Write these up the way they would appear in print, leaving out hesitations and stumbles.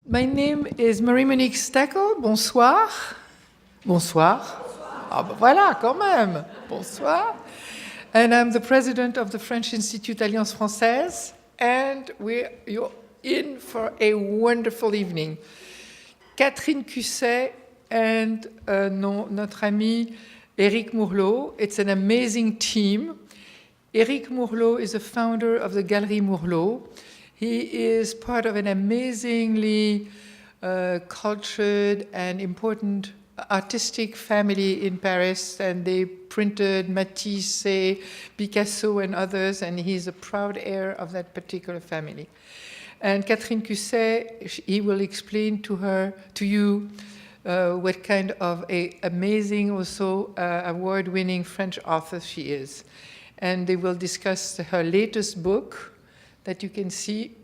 My name is Marie-Monique Steckel. Bonsoir. Bonsoir. Ah ben voilà, quand même. Bonsoir. And I'm the president of the French Institute Alliance Française. And you're in for a wonderful evening. Catherine Cusset and notre ami Éric Mourlot. It's an amazing team. Éric Mourlot is the founder of the Galerie Mourlot. He is part of an amazingly cultured and important artistic family in Paris, and they printed Matisse, Picasso, and others, and he's a proud heir of that particular family. And Catherine Cusset, he will explain to you what kind of an amazing, also award-winning French author she is. And they will discuss her latest book that you can see,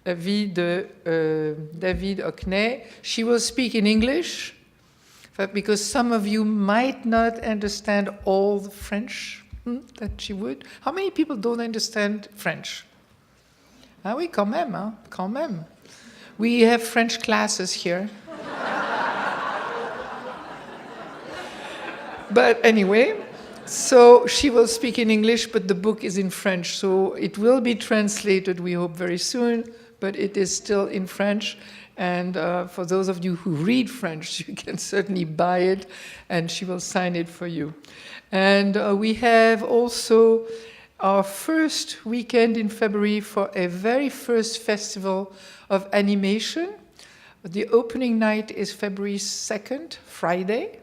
La vie de David Hockney. She will speak in English, because some of you might not understand all the French that she would. How many people don't understand French? Ah oui, quand même, hein? Quand même. We have French classes here. But anyway, so she will speak in English, but the book is in French. So it will be translated, we hope, very soon, but it is still in French. And for those of you who read French, you can certainly buy it, and she will sign it for you. And we have also our first weekend in February for a very first festival of animation. The opening night is February 2nd, Friday.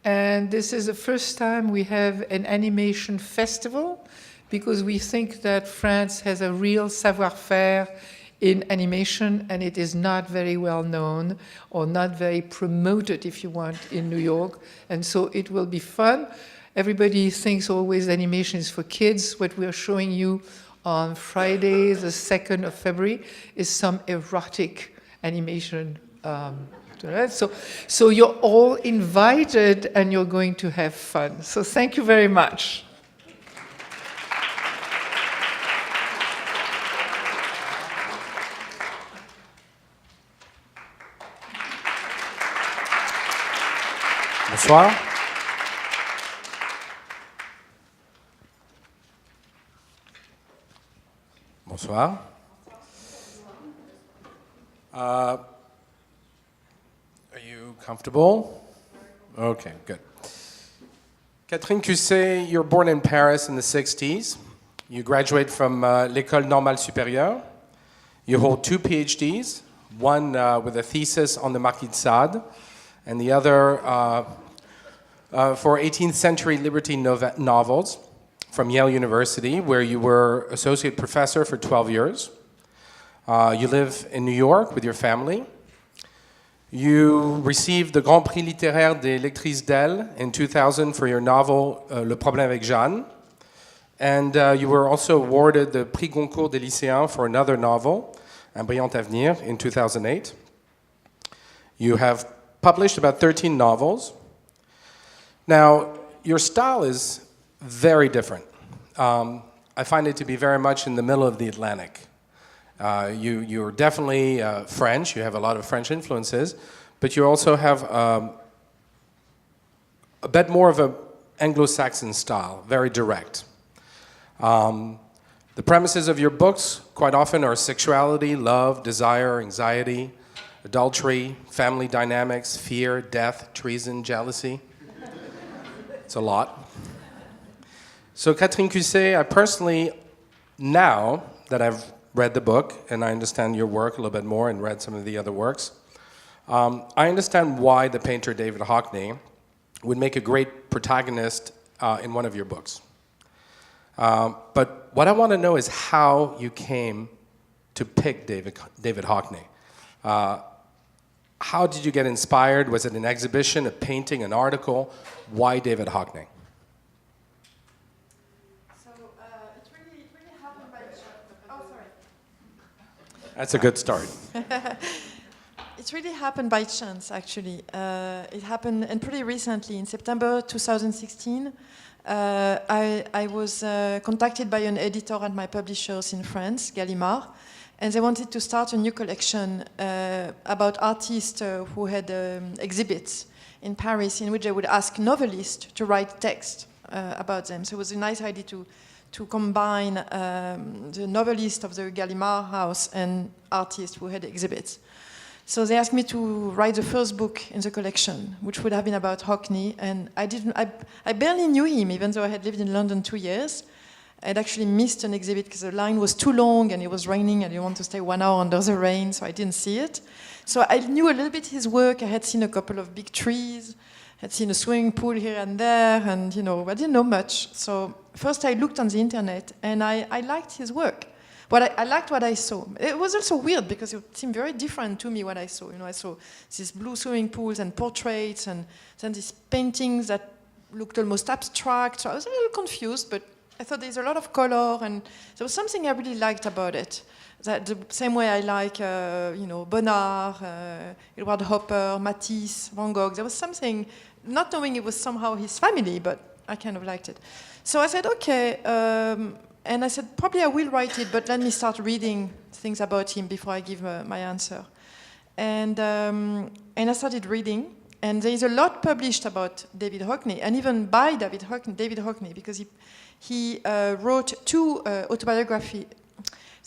And this is the first time we have an animation festival, because we think that France has a real savoir-faire in animation, and it is not very well known or not very promoted, if you want, in New York. And so it will be fun. Everybody thinks always animation is for kids. What we are showing you on Friday, the 2nd of February, is some erotic animation. So you're all invited, and you're going to have fun. So thank you very much. Bonsoir. Bonsoir. Are you comfortable? Okay, good. Catherine Cusset, you're born in Paris in the 60s. You graduate from l'École Normale Supérieure. You hold 2 PhDs, one with a thesis on the Marquis de Sade, and the other for 18th century liberty novels from Yale University, where you were associate professor for 12 years. You live in New York with your family. You received the Grand Prix littéraire des lectrices d'Elle in 2000 for your novel Le Problème avec Jeanne. And you were also awarded the Prix Goncourt des lycéens for another novel, Un brillant avenir, in 2008. You have published about 13 novels. Now, your style is very different. I find it to be very much in the middle of the Atlantic. You're definitely French. You have a lot of French influences, but you also have a bit more of an Anglo-Saxon style, very direct. The premises of your books quite often are sexuality, love, desire, anxiety, adultery, family dynamics, fear, death, treason, jealousy. It's a lot. So Catherine Cusset, I personally, now that I've read the book and I understand your work a little bit more and read some of the other works, I understand why the painter David Hockney would make a great protagonist in one of your books. But what I want to know is how you came to pick David Hockney. How did you get inspired? Was it an exhibition, a painting, an article? Why David Hockney? So it really happened by chance. Oh, sorry. That's a good start. It really happened by chance, actually. It happened, and pretty recently, in September 2016, I was contacted by an editor at my publishers in France, Gallimard, and they wanted to start a new collection about artists who had exhibits in Paris in which they would ask novelists to write text about them. So it was a nice idea to combine the novelist of the Gallimard house and artists who had exhibits. So they asked me to write the first book in the collection, which would have been about Hockney, and I barely knew him, even though I had lived in London 2 years. I'd actually missed an exhibit because the line was too long and it was raining and I didn't want to stay 1 hour under the rain, so I didn't see it. So I knew a little bit his work. I had seen a couple of big trees, had seen a swimming pool here and there, and I didn't know much. So first I looked on the internet and I liked his work. But I liked what I saw. It was also weird because it seemed very different to me what I saw. I saw these blue swimming pools and portraits and then these paintings that looked almost abstract. So I was a little confused, but I thought there's a lot of color and there was something I really liked about it. That the same way I like, Bonnard, Edward Hopper, Matisse, Van Gogh. There was something, not knowing it was somehow his family, but I kind of liked it. So I said, okay, and I said, probably I will write it, but let me start reading things about him before I give my answer. And I started reading, and there is a lot published about David Hockney, and even by David Hockney, because he wrote 2 autobiographies.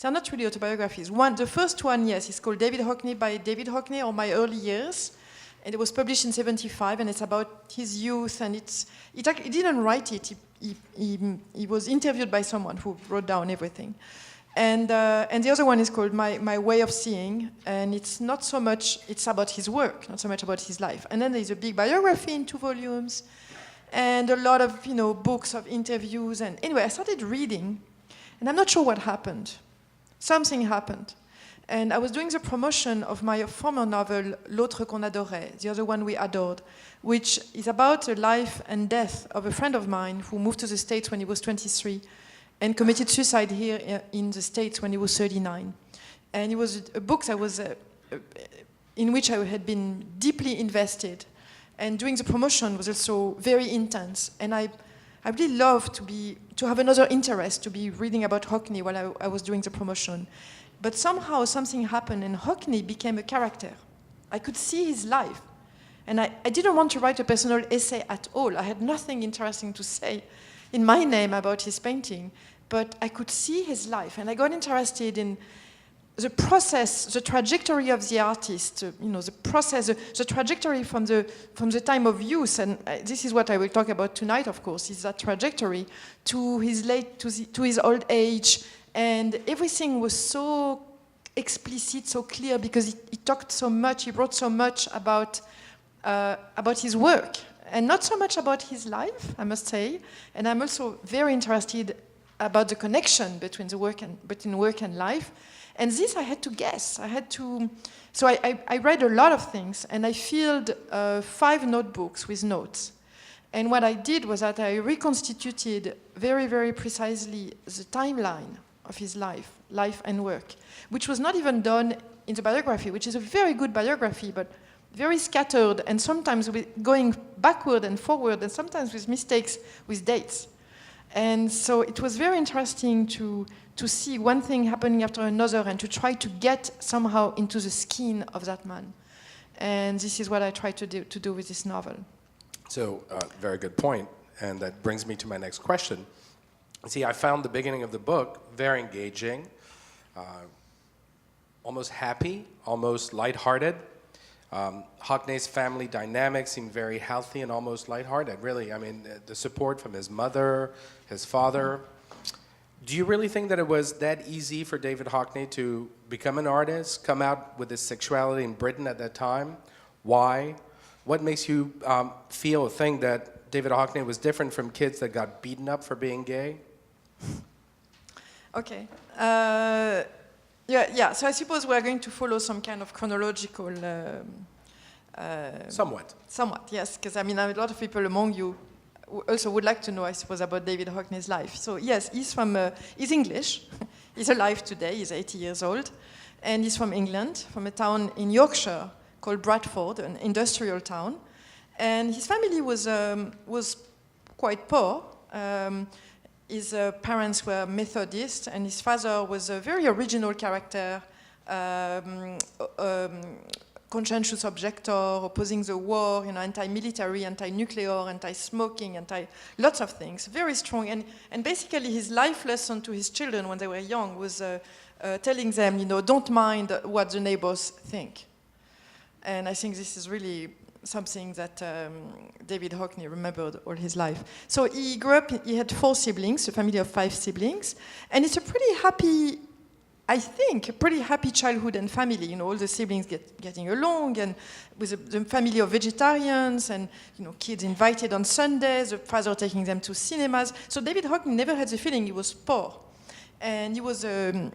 They're not really autobiographies. The first one, yes, is called David Hockney by David Hockney, or My Early Years. And it was published in 1975, and it's about his youth, and he didn't write it. He was interviewed by someone who wrote down everything. And the other one is called My Way of Seeing, and it's not so much, it's about his work, not so much about his life. And then there's a big biography in 2 volumes, and a lot of, books of interviews. And anyway, I started reading, and I'm not sure what happened. Something happened. And I was doing the promotion of my former novel, L'autre qu'on adorait, the other one we adored, which is about the life and death of a friend of mine who moved to the States when he was 23 and committed suicide here in the States when he was 39. And it was a book that was in which I had been deeply invested. And doing the promotion was also very intense. And I really loved to have another interest, to be reading about Hockney while I was doing the promotion. But somehow something happened and Hockney became a character. I could see his life. And I didn't want to write a personal essay at all. I had nothing interesting to say in my name about his painting. But I could see his life. And I got interested in the process, the trajectory of the artist, the process, the trajectory from the time of youth. And this is what I will talk about tonight, of course, is that trajectory to his old age. And everything was so explicit, so clear, because he talked so much, he wrote so much about his work, and not so much about his life, I must say. And I'm also very interested about the connection between work and life. And this I had to guess. So I read a lot of things, and I filled 5 notebooks with notes. And what I did was that I reconstituted very, very precisely the timeline of his life and work, which was not even done in the biography, which is a very good biography, but very scattered, and sometimes going backward and forward, and sometimes with mistakes with dates. And so it was very interesting to see one thing happening after another and to try to get somehow into the skin of that man. And this is what I tried to do with this novel. So, very good point, and that brings me to my next question. See, I found the beginning of the book very engaging, almost happy, almost lighthearted. Hockney's family dynamics seemed very healthy and almost lighthearted, really. I mean, the support from his mother, his father. Do you really think that it was that easy for David Hockney to become an artist, come out with his sexuality in Britain at that time? Why? What makes you feel or think that David Hockney was different from kids that got beaten up for being gay? Okay. So I suppose we're going to follow some kind of chronological... Somewhat. Somewhat, yes, because a lot of people among you also would like to know, I suppose, about David Hockney's life. So yes, he's English. He's alive today. He's 80 years old, and he's from England, from a town in Yorkshire called Bradford, an industrial town. And his family was quite poor. His parents were Methodist, and his father was a very original character. conscientious objector, opposing the war, anti-military, anti-nuclear, anti-smoking, lots of things. Very strong. And basically his life lesson to his children when they were young was telling them, don't mind what the neighbors think. And I think this is really something that David Hockney remembered all his life. So he grew up, he had 4 siblings, a family of 5 siblings, and it's a pretty happy, I think, a pretty happy childhood and family. All the siblings getting along, and with the family of vegetarians, and kids invited on Sundays, the father taking them to cinemas. So David Hockney never had the feeling he was poor. And he was a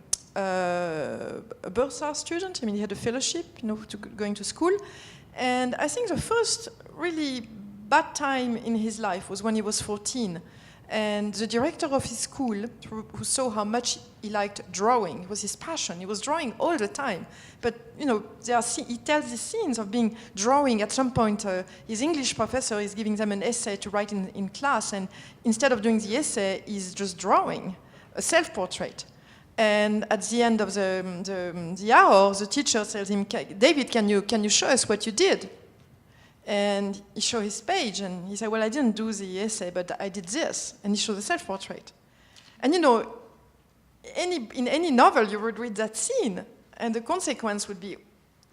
Boulevard student. I mean, he had a fellowship, going to school. And I think the first really bad time in his life was when he was 14. And the director of his school, who saw how much he liked drawing, it was his passion. He was drawing all the time. But, he tells these scenes of being drawing. At some point, his English professor is giving them an essay to write in class. And instead of doing the essay, he's just drawing a self-portrait. And at the end of the hour, the teacher tells him, David, can you show us what you did? And he showed his page, and he said, well, I didn't do the essay, but I did this. And he showed the self-portrait. And in any novel, you would read that scene, and the consequence would be,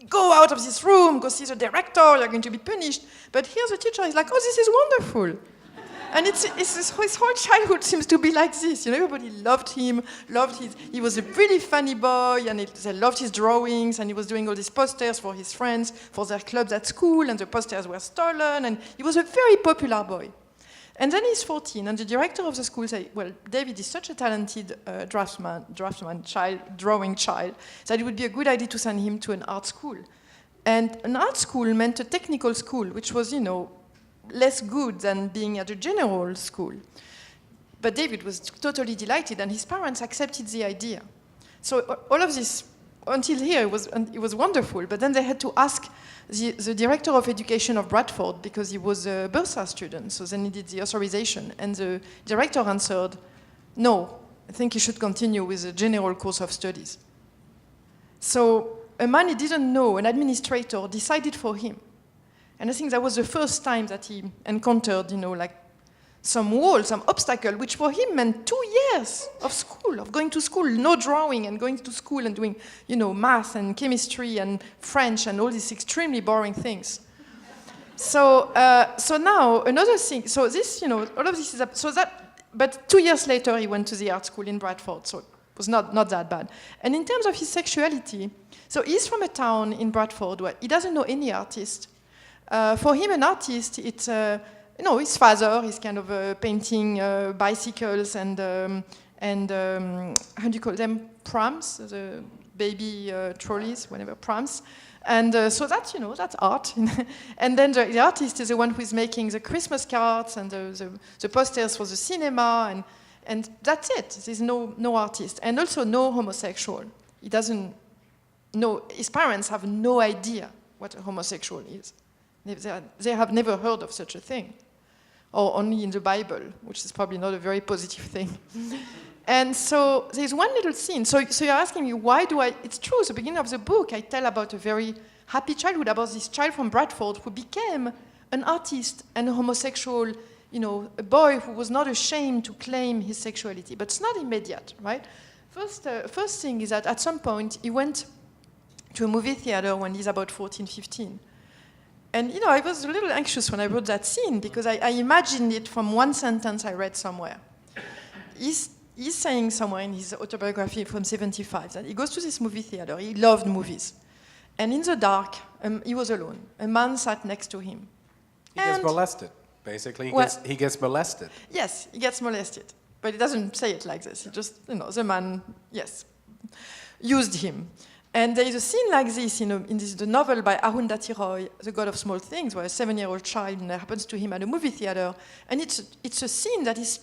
go out of this room, go see the director, you're going to be punished. But here the teacher is like, oh, this is wonderful. And his whole childhood seems to be like this. Everybody loved him, he was a really funny boy, and they loved his drawings, and he was doing all these posters for his friends, for their clubs at school, and the posters were stolen, and he was a very popular boy. And then he's 14, and the director of the school said, well, David is such a talented drawing child, that it would be a good idea to send him to an art school. And an art school meant a technical school, which was, less good than being at a general school. But David was totally delighted, and his parents accepted the idea. So all of this, until here, it was wonderful. But then they had to ask the director of education of Bradford, because he was a Bursa student, so they needed the authorization. And the director answered, no, I think he should continue with a general course of studies. So a man he didn't know, an administrator, decided for him. And I think that was the first time that he encountered, some wall, some obstacle, which for him meant 2 years of school, of going to school, no drawing, and going to school and doing, math and chemistry and French and all these extremely boring things. So now another thing. So this, all of this is so that. But 2 years later, he went to the art school in Bradford. So it was not that bad. And in terms of his sexuality, so he's from a town in Bradford where he doesn't know any artist. For him, an artist, it's his father is kind of painting bicycles and how do you call them, prams, the baby trolleys, whatever, prams, and so that's that's art. And then the artist is the one who is making the Christmas cards and the posters for the cinema, and that's it. There's no artist, and also no homosexual. He doesn't know. His parents have no idea what a homosexual is. They have never heard of such a thing, or only in the Bible, which is probably not a very positive thing. And so there's one little scene. So you're asking me, why do I... It's true, at the beginning of the book, I tell about a very happy childhood, about this child from Bradford who became an artist and a homosexual, a boy who was not ashamed to claim his sexuality. But it's not immediate, right? First thing is that at some point, he went to a movie theater when he's about 14, 15. And, I was a little anxious when I wrote that scene, because I imagined it from one sentence I read somewhere. He's saying somewhere in his autobiography from 1975 that he goes to this movie theater. He loved movies. And in the dark, he was alone. A man sat next to him. He gets molested, basically. He gets molested. Yes, he gets molested. But he doesn't say it like this. He just, the man, yes, used him. And there is a scene like this in the novel by Arundhati Roy, The God of Small Things, where a 7-year-old child happens to him at a movie theater. And it's a scene that is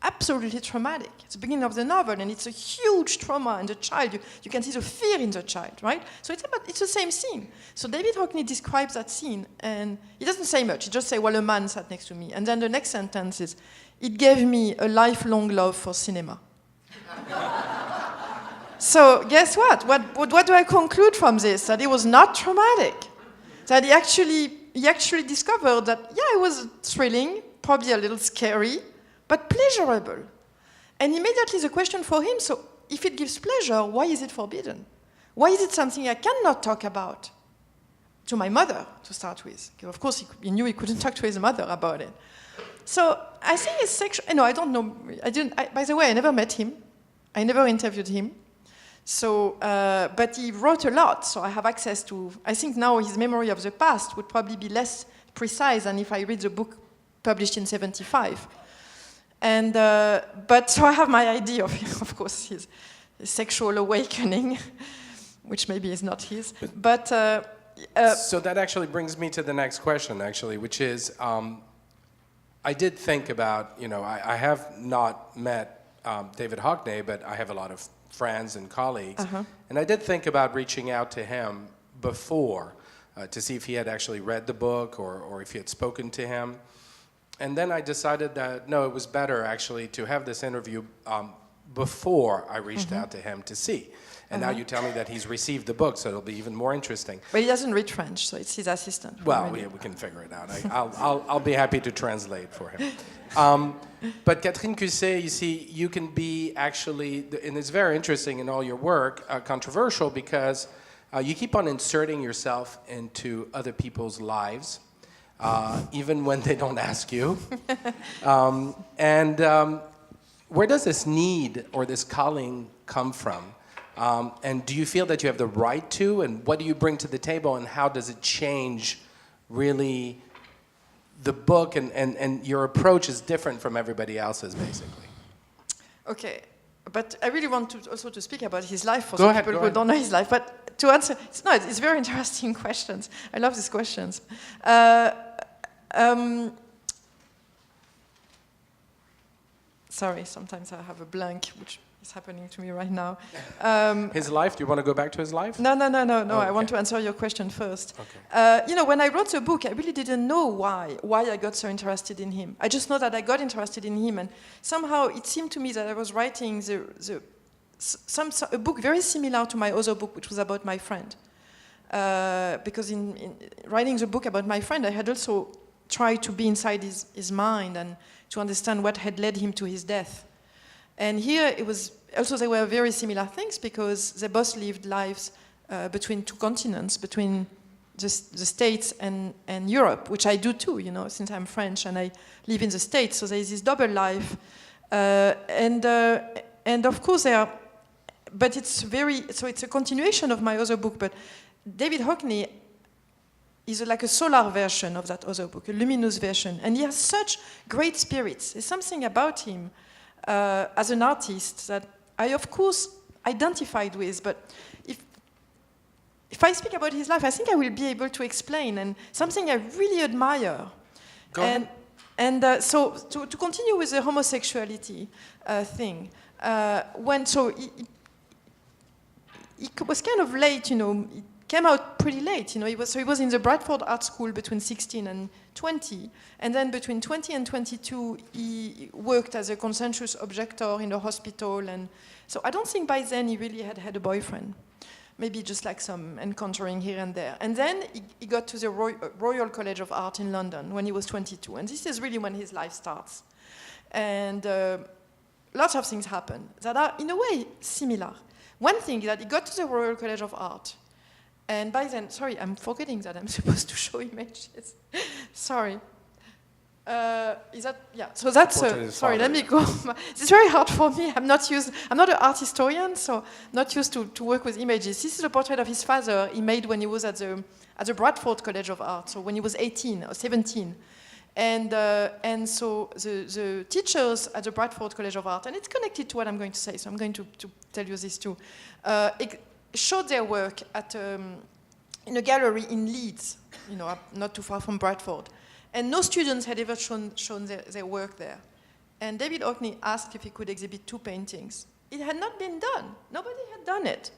absolutely traumatic. It's the beginning of the novel, and it's a huge trauma in the child. You can see the fear in the child, right? So it's the same scene. So David Hockney describes that scene, and he doesn't say much. He just says, well, a man sat next to me. And then the next sentence is, it gave me a lifelong love for cinema. So guess what? What do I conclude from this? That it was not traumatic. That he actually discovered that, yeah, it was thrilling, probably a little scary, but pleasurable. And immediately the question for him, so if it gives pleasure, why is it forbidden? Why is it something I cannot talk about? To my mother, to start with. Of course, he knew he couldn't talk to his mother about it. So I think it's sexual. No, I don't know. By the way, I never met him. I never interviewed him. So, but he wrote a lot, so I have access to. I think now his memory of the past would probably be less precise than if I read the book published in '75. And but so I have my idea of course, his sexual awakening, which maybe is not his, but. So that actually brings me to the next question, actually, which is, I did think about, I have not met David Hockney, but I have a lot of friends and colleagues, and I did think about reaching out to him before to see if he had actually read the book or if he had spoken to him. And then I decided that, no, it was better actually to have this interview before I reached out to him to see. And now you tell me that he's received the book, so it'll be even more interesting. But he doesn't read French, so it's his assistant. Well, we can figure it out. I'll be happy to translate for him. But Catherine Cusset, you see, you can be actually, and it's very interesting in all your work, controversial because you keep on inserting yourself into other people's lives, even when they don't ask you. Where does this need or this calling come from? And do you feel that you have the right to? And what do you bring to the table? And how does it change, really, the book? And your approach is different from everybody else's, basically. Okay. But I really want to also to speak about his life for Go some ahead, people go who ahead. don't know his life. But to answer, it's very interesting questions. I love these questions. Sorry, sometimes I have a blank, which is happening to me right now. His life? Do you want to go back to his life? No. Oh, I want okay. to answer your question first. Okay. When I wrote the book, I really didn't know why I got so interested in him. I just know that I got interested in him, and somehow it seemed to me that I was writing a book very similar to my other book, which was about my friend. Because in writing the book about my friend, I had also tried to be inside his mind and to understand what had led him to his death. And here it was also, they were very similar things because they both lived lives between two continents, between the States and Europe, which I do too, since I'm French and I live in the States. So there is this double life. And of course but it's it's a continuation of my other book, but David Hockney is like a solar version of that other book, a luminous version. And he has such great spirits. There's something about him as an artist that I, of course, identified with. But if I speak about his life, I think I will be able to explain. And something I really admire. Go ahead. And so to continue with the homosexuality thing, he was kind of late, he came out pretty late, he was in the Bradford Art School between 16 and 20, and then between 20 and 22 he worked as a conscientious objector in a hospital, and so I don't think by then he really had a boyfriend. Maybe just like some encountering here and there. And then he got to the Royal College of Art in London when he was 22, and this is really when his life starts. And lots of things happen that are, in a way, similar. One thing is that he got to the Royal College of Art, and by then, sorry, I'm forgetting that I'm supposed to show images. Sorry. Is that, yeah, so that's, sorry, let me go. It's very hard for me. I'm not an art historian, so not used to work with images. This is a portrait of his father he made when he was at the Bradford College of Art, so when he was 18 or 17. And so the teachers at the Bradford College of Art, and it's connected to what I'm going to say, so I'm going to tell you this too, showed their work in a gallery in Leeds, not too far from Bradford. And no students had ever shown their work there. And David Hockney asked if he could exhibit 2 paintings. It had not been done. Nobody had done it.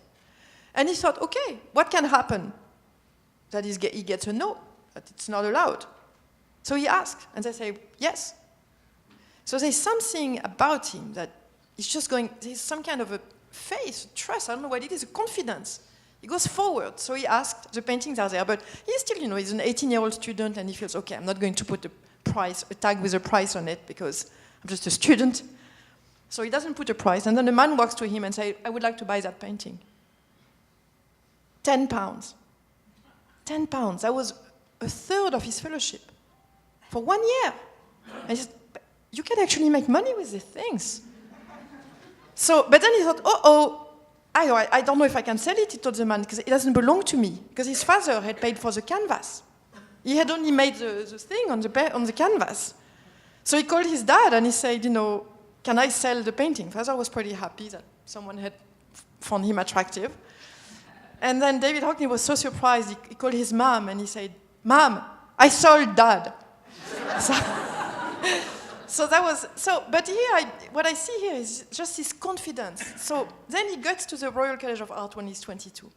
And he thought, okay, what can happen? That is, he gets a no, that it's not allowed. So he asked, and they say, yes. So there's something about him that is just going, there's some kind of faith, trust, I don't know what it is, a confidence. He goes forward. So he asked, the paintings are there, but he's still, he's an 18-year-old student, and he feels, okay, I'm not going to put a tag with a price on it because I'm just a student. So he doesn't put a price. And then the man walks to him and says, I would like to buy that painting. £10. £10. That was a third of his fellowship for 1 year. And he said, you can actually make money with these things. So, but then he thought, I don't know if I can sell it, he told the man, because it doesn't belong to me. Because his father had paid for the canvas. He had only made the thing on the canvas. So he called his dad and he said, can I sell the painting? Father was pretty happy that someone had found him attractive. And then David Hockney was so surprised, he called his mom and he said, Mom, I sold Dad. But here, what I see here is just his confidence. So then he gets to the Royal College of Art when he's 22.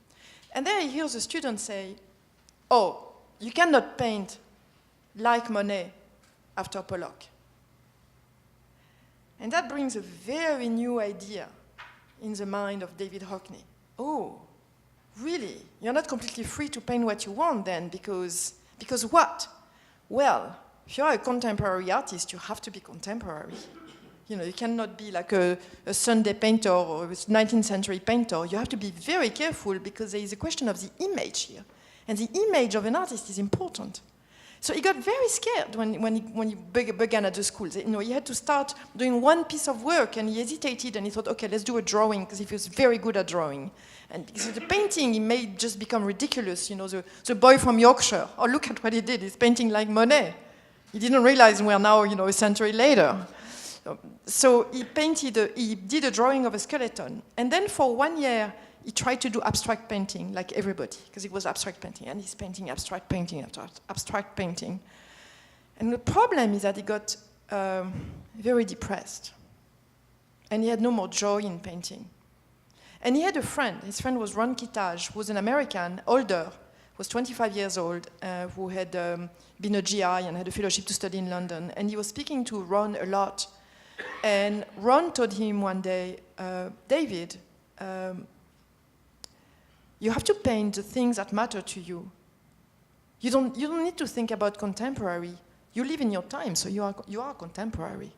And there he hears a student say, oh, you cannot paint like Monet after Pollock. And that brings a very new idea in the mind of David Hockney. Oh, really? You're not completely free to paint what you want then, because what? Well, if you're a contemporary artist, you have to be contemporary. You cannot be like a Sunday painter or a 19th century painter. You have to be very careful because there is a question of the image here. And the image of an artist is important. So he got very scared when he began at the school. He had to start doing one piece of work and he hesitated and he thought, okay, let's do a drawing because he was very good at drawing. And because of the painting, he may just become ridiculous. The boy from Yorkshire. Oh, look at what he did. He's painting like Monet. He didn't realize we're now, a century later. So he did a drawing of a skeleton. And then for 1 year, he tried to do abstract painting like everybody, because it was abstract painting. And he's painting abstract painting after abstract painting. And the problem is that he got very depressed. And he had no more joy in painting. And he had a friend. His friend was Ron Kitaj, who was an American, older, was 25 years old, who had been a GI and had a fellowship to study in London. And he was speaking to Ron a lot. And Ron told him one day, David, you have to paint the things that matter to you. You don't need to think about contemporary. You live in your time, so you are contemporary.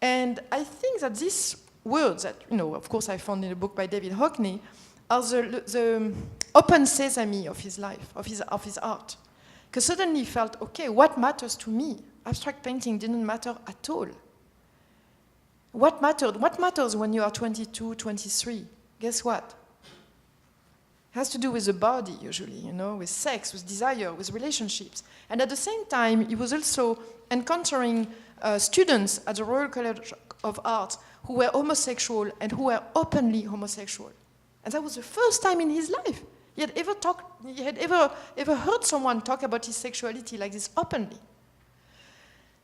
And I think that these words that, of course I found in a book by David Hockney, are the open sesame of his life, of his art. Because suddenly he felt, okay, what matters to me? Abstract painting didn't matter at all. What mattered? What matters when you are 22, 23? Guess what? It has to do with the body, usually, with sex, with desire, with relationships. And at the same time, he was also encountering students at the Royal College of Art who were homosexual and who were openly homosexual. And that was the first time in his life he had ever heard someone talk about his sexuality like this openly.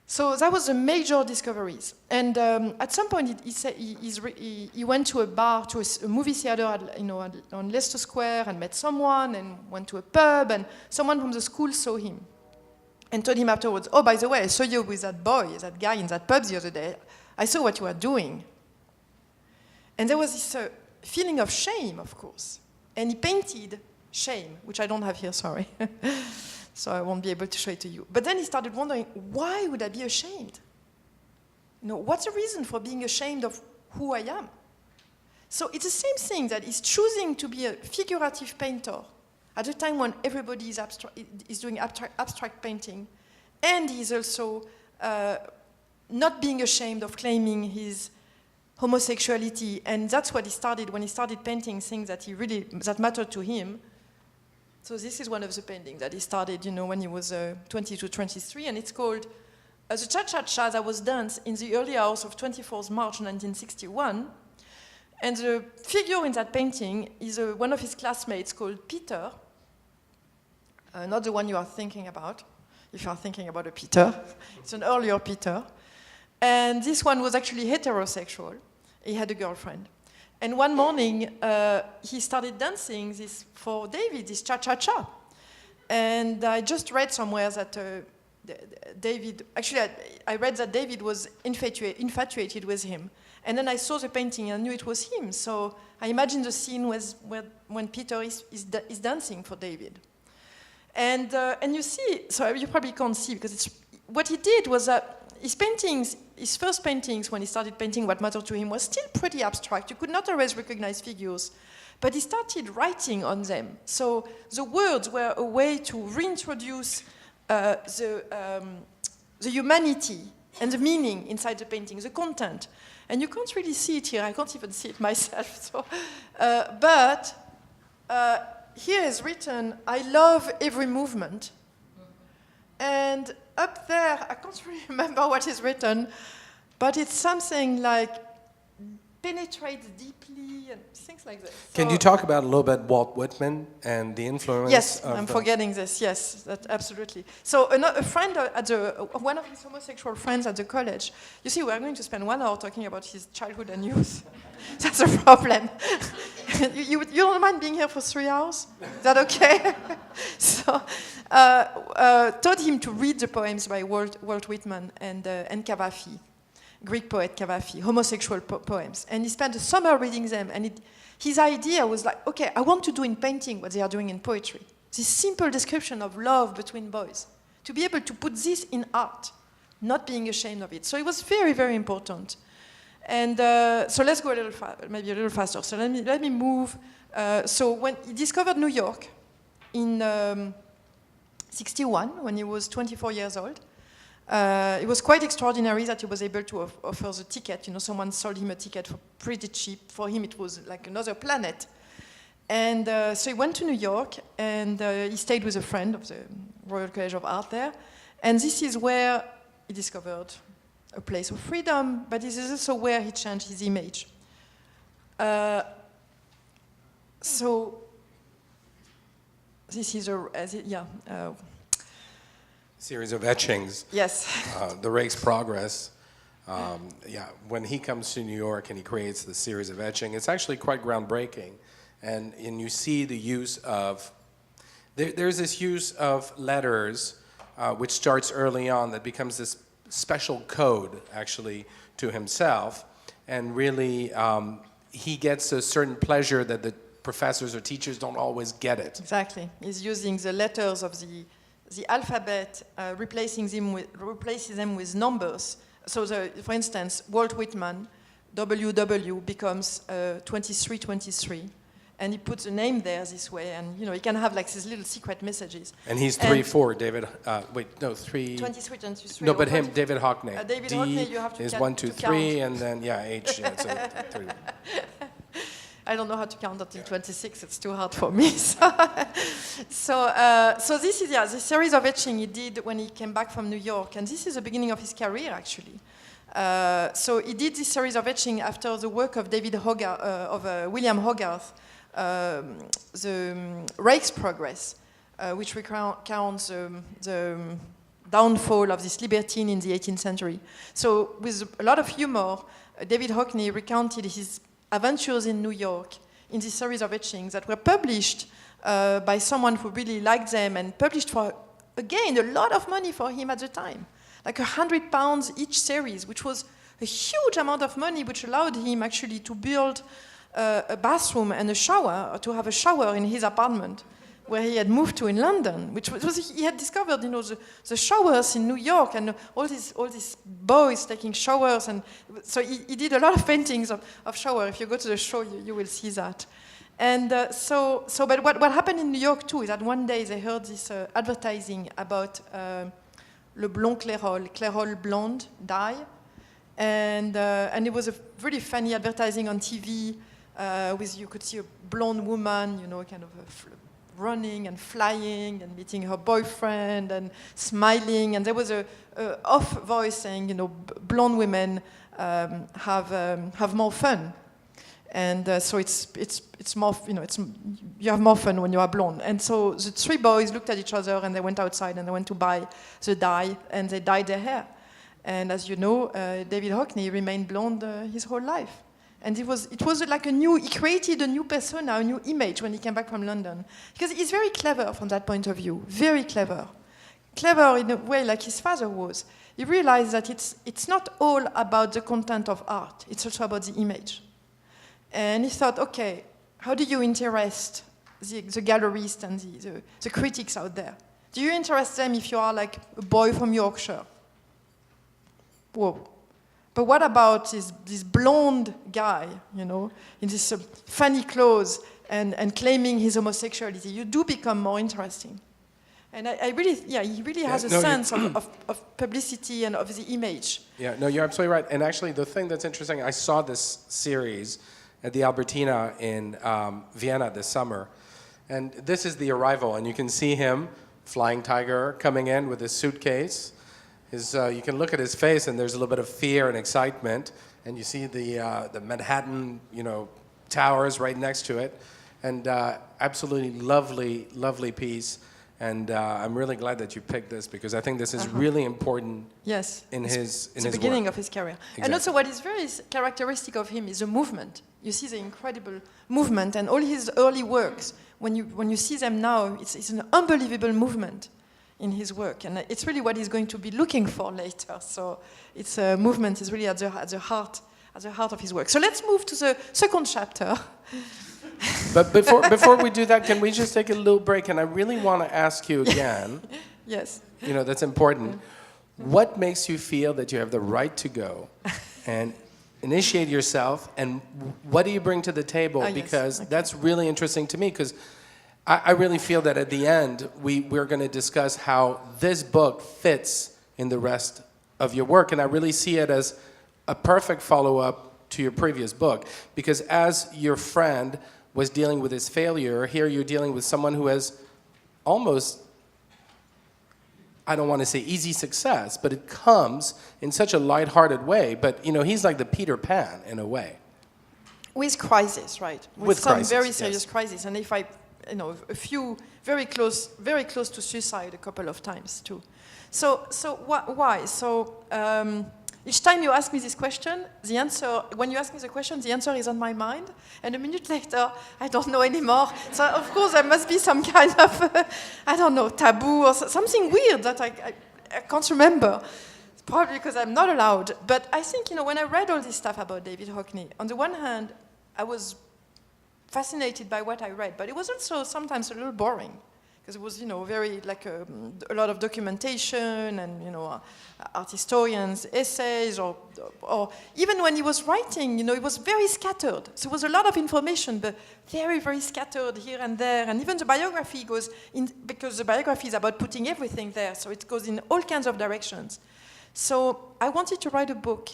So that was the major discoveries. And at some point, he went to a bar, to a movie theater on Leicester Square and met someone and went to a pub, and someone from the school saw him and told him afterwards, oh, by the way, I saw you with that boy, that guy in that pub the other day. I saw what you were doing. And there was this feeling of shame, of course. And he painted shame, which I don't have here, sorry. So I won't be able to show it to you. But then he started wondering, why would I be ashamed? What's the reason for being ashamed of who I am? So it's the same thing that he's choosing to be a figurative painter at a time when everybody is doing abstract painting. And he's also not being ashamed of claiming his homosexuality. And that's what he started when he started painting things that mattered to him. So this is one of the paintings that he started, when he was 22, 23, and it's called the Cha-Cha-Cha that was danced in the early hours of 24th March 1961. And the figure in that painting is one of his classmates called Peter, not the one you are thinking about, if you are thinking about a Peter. It's an earlier Peter. And this one was actually heterosexual. He had a girlfriend. And one morning, he started dancing this for David, this cha-cha-cha. And I just read somewhere that David, actually, I read that David was infatuated with him. And then I saw the painting and I knew it was him. So I imagined the scene when Peter is dancing for David. And you see, so you probably can't see because what he did was that his first paintings, when he started painting, what mattered to him was still pretty abstract. You could not always recognize figures. But he started writing on them. So the words were a way to reintroduce the humanity and the meaning inside the painting, the content. And you can't really see it here. I can't even see it myself. So, but here is written, I love every movement. And up there, I can't really remember what is written, but it's something like penetrates deeply and things like this. Can you talk about a little bit Walt Whitman and the influence? Yes, I'm forgetting this. Yes, absolutely. So a friend one of his homosexual friends at the college. You see, we are going to spend 1 hour talking about his childhood and youth. That's a problem. you don't mind being here for 3 hours? Is that okay? So taught him to read the poems by Walt Whitman and Cavafy. Greek poet Cavafy, homosexual poems. And he spent a summer reading them. And his idea was like, okay, I want to do in painting what they are doing in poetry. This simple description of love between boys. To be able to put this in art, not being ashamed of it. So it was very, very important. And so let's go maybe a little faster. So let me move. So when he discovered New York in 1961, when he was 24 years old, it was quite extraordinary that he was able to offer the ticket. You know, someone sold him a ticket for pretty cheap. For him, it was like another planet. And so he went to New York, and he stayed with a friend of the Royal College of Art there. And this is where he discovered a place of freedom, but this is also where he changed his image. So this is series of etchings. Yes. The Rake's Progress. When he comes to New York and he creates the series of etching, it's actually quite groundbreaking. And you see the use of, there's this use of letters, which starts early on, that becomes this special code, actually, to himself. And really, he gets a certain pleasure that the professors or teachers don't always get it. Exactly. He's using the letters of the alphabet, replaces them with numbers. So, for instance, Walt Whitman, WW becomes 2323, and he puts a name there this way, and he can have like these little secret messages. And he's 3-4, David. 3. 23, 23. No, but him, David Hockney. David D Hockney, you have to is count, 1, 2, 3, and then H. Yeah, so 3. I don't know how to count until 26. It's too hard for me. So this is the series of etching he did when he came back from New York, and this is the beginning of his career actually. So he did this series of etching after the work of William Hogarth, the Rake's Progress, which recounts the downfall of this libertine in the 18th century. So with a lot of humor, David Hockney recounted his adventures in New York in this series of etchings that were published by someone who really liked them and published for, again, a lot of money for him at the time. Like £100 each series, which was a huge amount of money, which allowed him actually to build a bathroom and a shower, or to have a shower in his apartment where he had moved to in London, which was he had discovered, the showers in New York and all these boys taking showers, and so he did a lot of paintings of shower. If you go to the show, you will see that. And but what happened in New York too is that one day they heard this advertising about Le Blond Clairol blonde dye, and it was a really funny advertising on TV with you could see a blonde woman, kind of running and flying and meeting her boyfriend and smiling, and there was a off voice saying, blonde women have more fun, and so it's more, you have more fun when you are blonde. And so the three boys looked at each other and they went outside and they went to buy the dye and they dyed their hair. And as you know, David Hockney remained blonde his whole life. And it was like he created a new persona, a new image when he came back from London. Because he's very clever from that point of view, very clever. clever in a way like his father was. He realized that it's not all about the content of art, it's also about the image. And he thought, okay, how do you interest the gallerists and the critics out there? Do you interest them if you are like a boy from Yorkshire? Whoa. But what about this blonde guy, you know, in this funny clothes and claiming his homosexuality? You do become more interesting. And he really has a sense of publicity and of the image. Yeah, no, you're absolutely right. And actually, the thing that's interesting, I saw this series at the Albertina in Vienna this summer. And this is the arrival, and you can see him, flying tiger, coming in with his suitcase. You can look at his face, and there's a little bit of fear and excitement. And you see the Manhattan, towers right next to it. And absolutely lovely, lovely piece. And I'm really glad that you picked this because I think this is really important. Yes, in his beginning work. of his career. Exactly. And also, what is very characteristic of him is the movement. You see the incredible movement, and all his early works. When you see them now, it's an unbelievable movement in his work, and it's really what he's going to be looking for later. So, it's a movement is really at the heart of his work. So let's move to the second chapter. But before we do that, can we just take a little break? And I really want to ask you again. Yes. That's important. What makes you feel that you have the right to go and initiate yourself? And what do you bring to the table? Because that's really interesting to me. Because I really feel that at the end, we're going to discuss how this book fits in the rest of your work. And I really see it as a perfect follow-up to your previous book. Because as your friend was dealing with his failure, here you're dealing with someone who has almost, I don't want to say easy success, but it comes in such a lighthearted way. But, he's like the Peter Pan in a way. With crisis, right? With some crisis, very serious crisis. And if a few very close to suicide a couple of times too. So why? So each time you ask me this question, when you ask me the question, the answer is on my mind, and a minute later, I don't know anymore. So of course there must be some kind of, taboo or something weird that I can't remember. It's probably because I'm not allowed. But I think, when I read all this stuff about David Hockney, on the one hand, I was fascinated by what I read, but it was also sometimes a little boring. Because it was, very like a lot of documentation and, art historians' essays, or even when he was writing, it was very scattered. So it was a lot of information, but very, very scattered here and there. And even the biography goes in, because the biography is about putting everything there, so it goes in all kinds of directions. So I wanted to write a book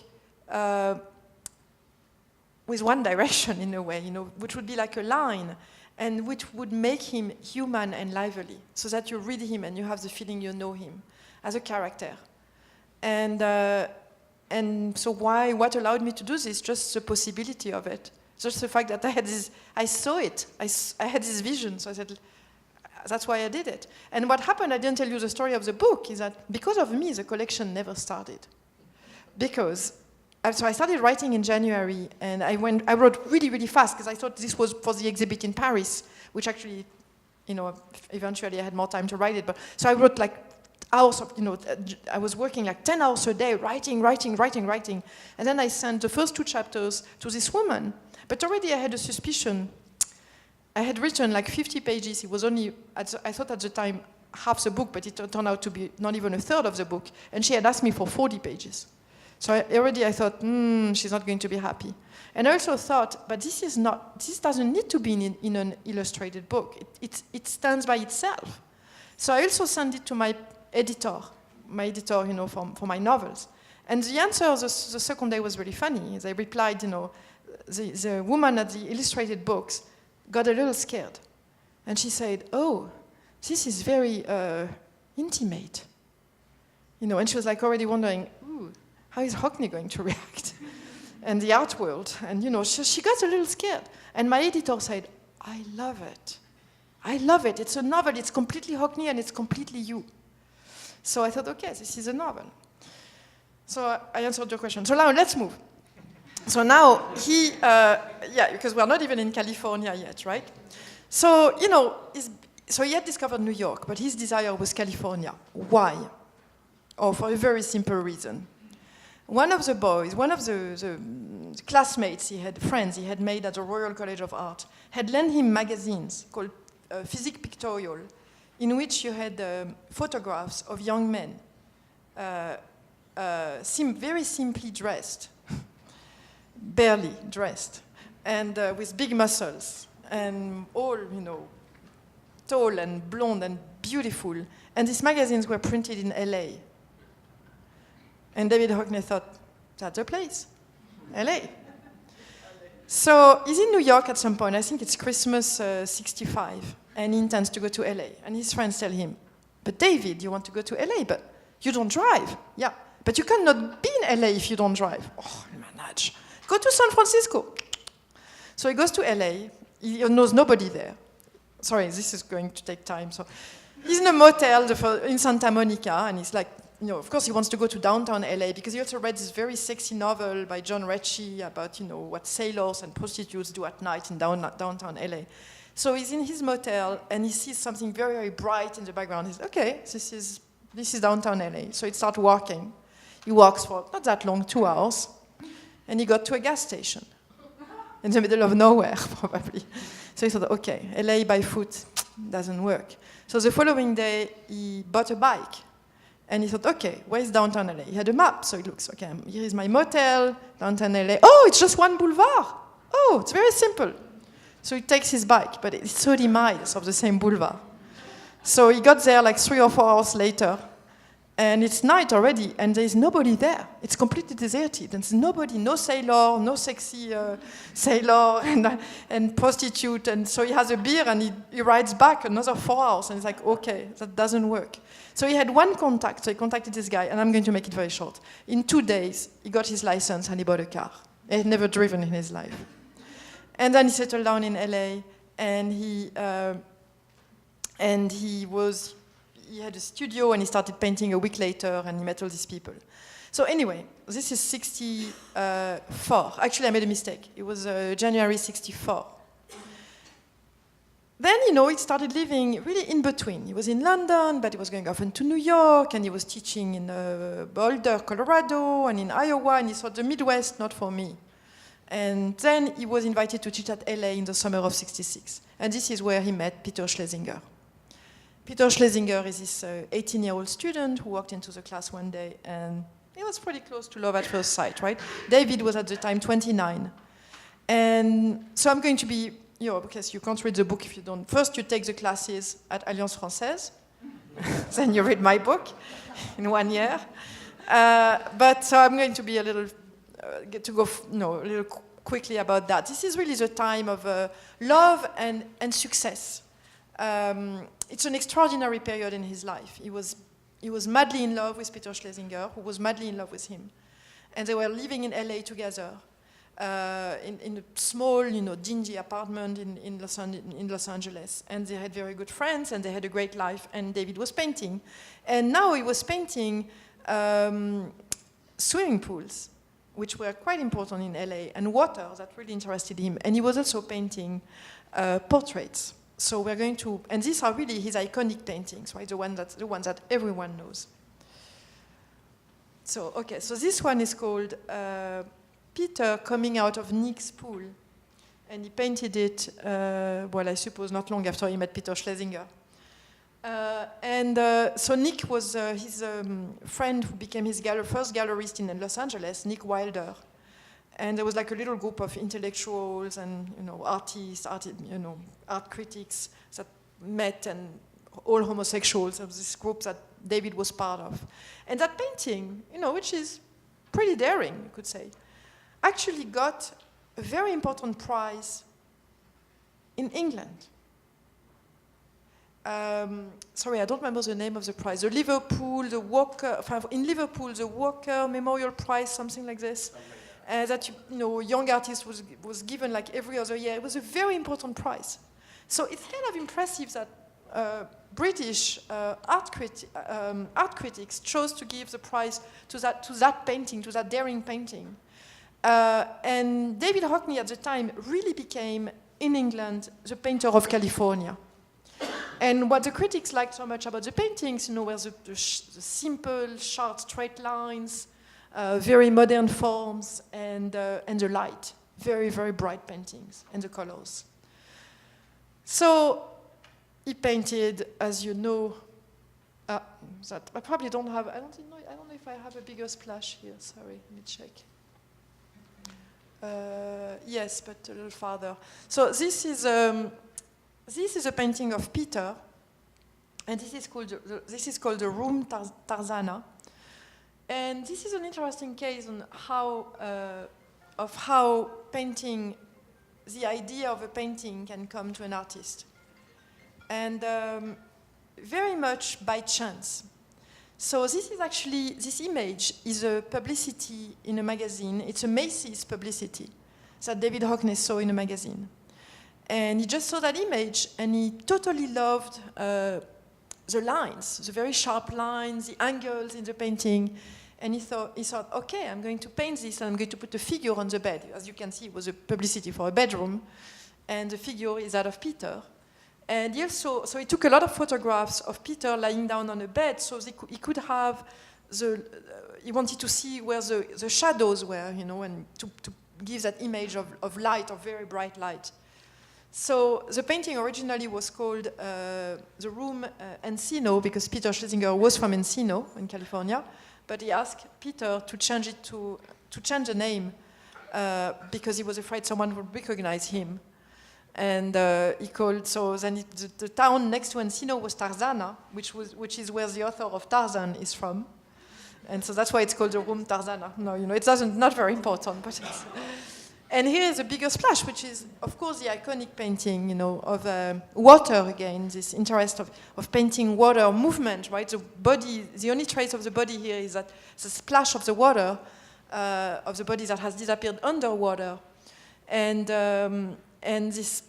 with one direction in a way, which would be like a line, and which would make him human and lively, so that you read him and you have the feeling you know him as a character. And so what allowed me to do this? Just the possibility of it. Just the fact that I saw it. I had this vision, so I said, that's why I did it. And what happened, I didn't tell you the story of the book, is that because of me, the collection never started. So I started writing in January, and I wrote really, really fast, because I thought this was for the exhibit in Paris, which actually, eventually I had more time to write it. But so I wrote like hours of, I was working like 10 hours a day, writing. And then I sent the first 2 chapters to this woman. But already I had a suspicion. I had written like 50 pages. It was only, I thought at the time, half the book, but it turned out to be not even a third of the book. And she had asked me for 40 pages. So I thought, she's not going to be happy. And I also thought, but this doesn't need to be in an illustrated book. It stands by itself. So I also sent it to my editor, for my novels. And the answer the second day was really funny. They replied, the woman at the illustrated books got a little scared. And she said, oh, this is very intimate. And she was like already wondering, how is Hockney going to react? And the art world. And, she got a little scared. And my editor said, I love it. I love it. It's a novel. It's completely Hockney and it's completely you. So I thought, okay, this is a novel. So I answered your question. So now let's move. So now because we're not even in California yet, right? So, So he had discovered New York, but his desire was California. Why? Oh, for a very simple reason. One of the boys, one of the classmates he had, friends he had made at the Royal College of Art, had lent him magazines called Physique Pictorial, in which you had photographs of young men, very simply dressed, barely dressed, and with big muscles, and all, tall and blonde and beautiful. And these magazines were printed in LA. And David Hockney thought, that's the place, LA. So he's in New York at some point, I think it's Christmas 65, and he intends to go to LA. And his friends tell him, but David, you want to go to LA, but you don't drive. Yeah, but you cannot be in LA if you don't drive. Oh, manage. Go to San Francisco. So he goes to LA, he knows nobody there. Sorry, this is going to take time. So he's in a motel in Santa Monica, and he's like, of course he wants to go to downtown LA because he also read this very sexy novel by John Ritchie about, what sailors and prostitutes do at night in downtown LA. So he's in his motel and he sees something very, very bright in the background. He's okay, this is downtown LA. So he starts walking. He walks for not that long, 2 hours, and he got to a gas station in the middle of nowhere, probably. So he thought, okay, LA by foot doesn't work. So the following day, he bought a bike. And he thought, okay, where's downtown LA? He had a map, so he looks, okay, here is my motel, downtown LA. Oh, it's just one boulevard. Oh, it's very simple. So he takes his bike, but it's 30 miles of the same boulevard. So he got there like 3 or 4 hours later, and it's night already, and there's nobody there. It's completely deserted. There's nobody, no sailor, no sexy sailor and prostitute. And so he has a beer, and he rides back another 4 hours, and he's like, okay, that doesn't work. So he had one contact, so he contacted this guy, and I'm going to make it very short. In 2 days, he got his license and he bought a car. He had never driven in his life. And then he settled down in LA, and he had a studio, and he started painting a week later, and he met all these people. So anyway, this is 64. Actually, I made a mistake. It was January 64. Then, he started living really in between. He was in London, but he was going often to New York, and he was teaching in Boulder, Colorado, and in Iowa, and he thought, the Midwest, not for me. And then he was invited to teach at LA in the summer of 66. And this is where he met Peter Schlesinger. Peter Schlesinger is this 18-year-old student who walked into the class one day, and he was pretty close to love at first sight, right? David was at the time 29. And so I'm going to be, because you can't read the book if you don't. First, you take the classes at Alliance Française. Then you read my book in 1 year. But so I'm going to be a little quickly about that. This is really the time of love and success. It's an extraordinary period in his life. He was madly in love with Peter Schlesinger, who was madly in love with him. And they were living in LA together, in a small, dingy apartment in Los Angeles. And they had very good friends, and they had a great life, and David was painting. And now he was painting swimming pools, which were quite important in LA, and water that really interested him. And he was also painting portraits. So we're going to, and these are really his iconic paintings, right? The ones that everyone knows. So, okay, so this one is called Peter Coming Out of Nick's Pool. And he painted it, I suppose not long after he met Peter Schlesinger. So Nick was his friend who became his first gallerist in Los Angeles, Nick Wilder. And there was like a little group of intellectuals and artists, art critics that met, and all homosexuals of this group that David was part of. And that painting, which is pretty daring, you could say, actually got a very important prize in England. Sorry, I don't remember the name of the prize. In Liverpool, the Walker Memorial Prize, something like this. That young artist was given like every other year. It was a very important prize. So it's kind of impressive that British art critics chose to give the prize to that painting, to that daring painting. And David Hockney at the time really became, in England, the painter of California. And what the critics liked so much about the paintings, were the simple, short, straight lines, very modern forms, and the light. Very, very bright paintings, and the colors. So he painted, as you know, that I probably don't have. I don't know if I have a bigger splash here. Sorry, let me check. Yes, but a little farther. So this is a painting of Peter, and this is called the Room Tarzana. And this is an interesting case on how painting, the idea of a painting can come to an artist, and very much by chance. So this image is a publicity in a magazine. It's a Macy's publicity that David Hockney saw in a magazine. And he just saw that image, and he totally loved the lines, the very sharp lines, the angles in the painting. And he thought, okay, I'm going to paint this, and I'm going to put a figure on the bed. As you can see, it was a publicity for a bedroom, and the figure is that of Peter. And so he took a lot of photographs of Peter lying down on a bed, so he could have he wanted to see where the shadows were, and to give that image of light, of very bright light. So the painting originally was called The Room Encino, because Peter Schlesinger was from Encino in California, but he asked Peter to change the name because he was afraid someone would recognize him. And he called, so then the town next to Encino was Tarzana, which is where the author of Tarzan is from. And so that's why it's called the Room Tarzana. No, it's not very important, but it's... And here is a bigger splash, which is, of course, the iconic painting, of water again, this interest of painting water movement, right? The body, the only trace of the body here is that the splash of the water, of the body that has disappeared underwater. And this,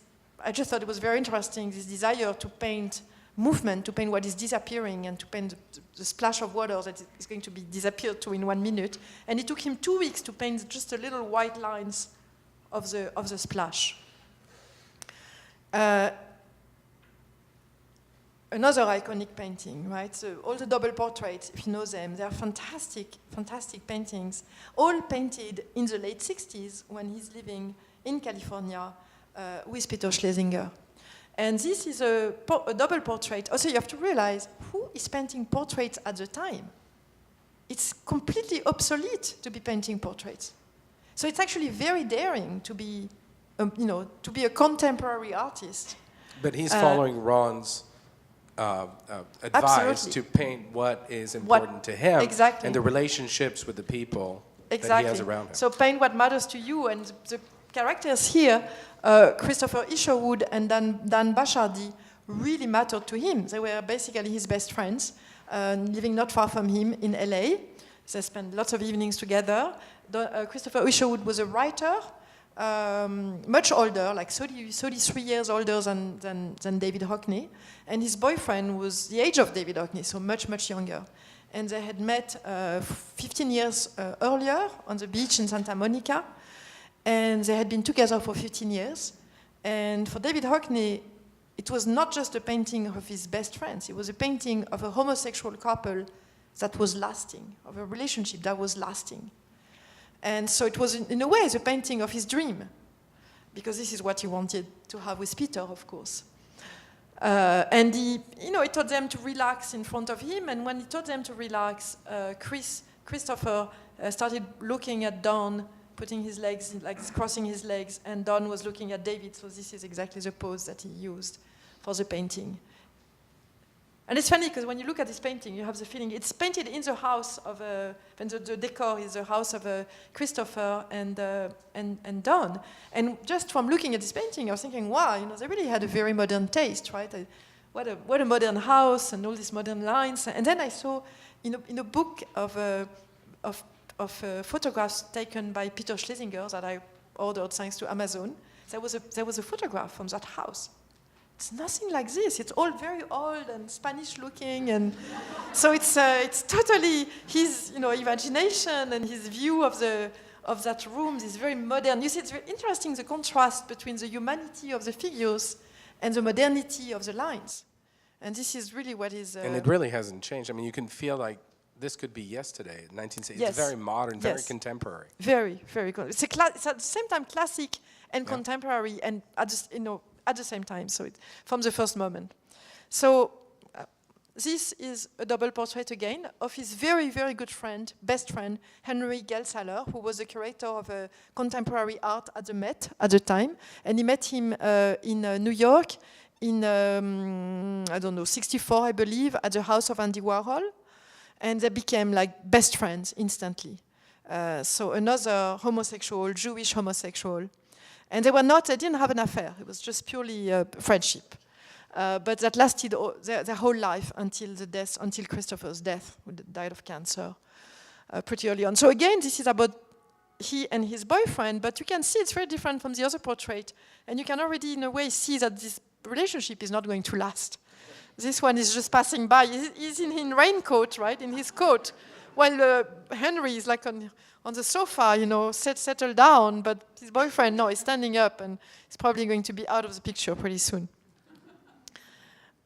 I just thought it was very interesting, this desire to paint movement, to paint what is disappearing, and to paint the splash of water that is going to be disappeared to in 1 minute. And it took him 2 weeks to paint just the little white lines of the splash. Another iconic painting, right? So all the double portraits, if you know them, they are fantastic, fantastic paintings, all painted in the late 60s when he's living in California with Peter Schlesinger. And this is a double portrait. Also, you have to realize who is painting portraits at the time. It's completely obsolete to be painting portraits. So it's actually very daring to be, to be a contemporary artist. But he's following Ron's advice absolutely. to paint what is important to him, exactly. and the relationships with the people exactly. that he has around him. So paint what matters to you, and the characters here, Christopher Isherwood and Dan Bashardi, really mattered to him. They were basically his best friends, living not far from him in LA. They spent lots of evenings together. Christopher Isherwood was a writer, much older, like 33 years older than David Hockney. And his boyfriend was the age of David Hockney, so much, much younger. And they had met 15 years earlier on the beach in Santa Monica. And they had been together for 15 years. And for David Hockney, it was not just a painting of his best friends. It was a painting of a homosexual couple that was lasting, of a relationship that was lasting. And so it was, in a way, the painting of his dream, because this is what he wanted to have with Peter, of course. And he taught them to relax in front of him, and when he taught them to relax, Christopher started looking at Don, putting his legs, like crossing his legs, and Don was looking at David, so this is exactly the pose that he used for the painting. And it's funny, because when you look at this painting, you have the feeling it's painted in the house of and the decor is the house of Christopher and Don. And just from looking at this painting, I was thinking, wow, they really had a very modern taste, right? What a modern house and all these modern lines. And then I saw in a book of photographs taken by Peter Schlesinger that I ordered thanks to Amazon, there was a photograph from that house. It's nothing like this. It's all very old and Spanish-looking, and so it's totally his imagination and his view of that room. This very modern. You see, it's very interesting, the contrast between the humanity of the figures and the modernity of the lines. And this is really what is... and it really hasn't changed. I mean, you can feel like this could be yesterday, 1960s. Yes. It's very modern, very Yes. contemporary. Very, very good. It's it's at the same time classic and contemporary, and at the same time. So from the first moment. So this is a double portrait again of his very, very good friend, best friend, Henry Gelsaler, who was the curator of contemporary art at the Met at the time, and he met him in New York in I don't know 64, I believe, at the house of Andy Warhol. And they became like best friends instantly. So another homosexual, Jewish homosexual. And they didn't have an affair. It was just purely friendship. But that lasted their whole life until Christopher's death, who died of cancer pretty early on. So again, this is about he and his boyfriend, but you can see it's very different from the other portrait. And you can already, in a way, see that this relationship is not going to last. This one is just passing by. He's in his raincoat, right, in his coat, while Henry is like on the sofa, settled down, but his boyfriend, no, is standing up, and he's probably going to be out of the picture pretty soon.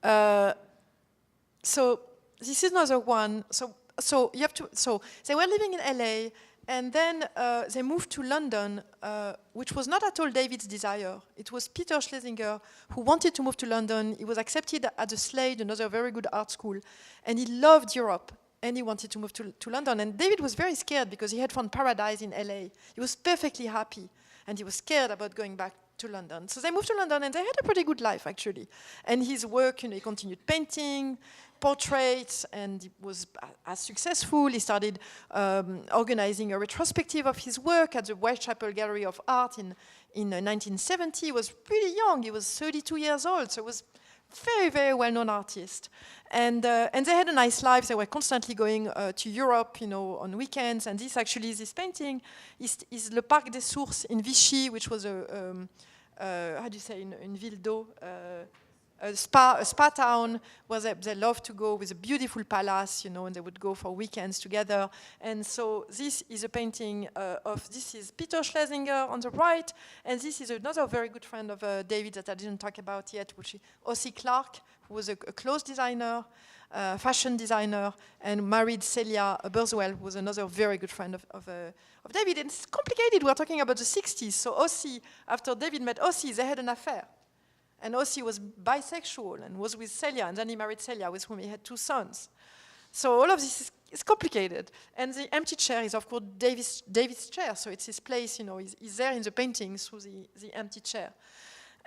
So this is another one. So you have to. So they were living in LA, and then they moved to London, which was not at all David's desire. It was Peter Schlesinger who wanted to move to London. He was accepted at the Slade, another very good art school, and he loved Europe, and he wanted to move to London. And David was very scared because he had found paradise in LA. He was perfectly happy, and he was scared about going back to London. So they moved to London, and they had a pretty good life, actually. And his work, he continued painting, portraits, and he was as successful. He started organizing a retrospective of his work at the Whitechapel Gallery of Art in 1970. He was pretty young. He was 32 years old, so he was very, very well-known artist. And they had a nice life. They were constantly going to Europe, on weekends. And this painting is Le Parc des Sources in Vichy, which was how do you say, in Ville d'Eau, a spa town where they loved to go, with a beautiful palace, and they would go for weekends together. And so this is a painting this is Peter Schlesinger on the right, and this is another very good friend of David that I didn't talk about yet, which is Ossie Clark, who was a clothes designer, fashion designer, and married Celia Burswell, who was another very good friend of David. And it's complicated. We're talking about the 60s. So Ossie, after David met Ossie, they had an affair. And Ossie was bisexual and was with Celia, and then he married Celia, with whom he had 2 sons. So all of this is complicated. And the empty chair is, of course, David's chair. So it's his place, he's there in the painting through the empty chair.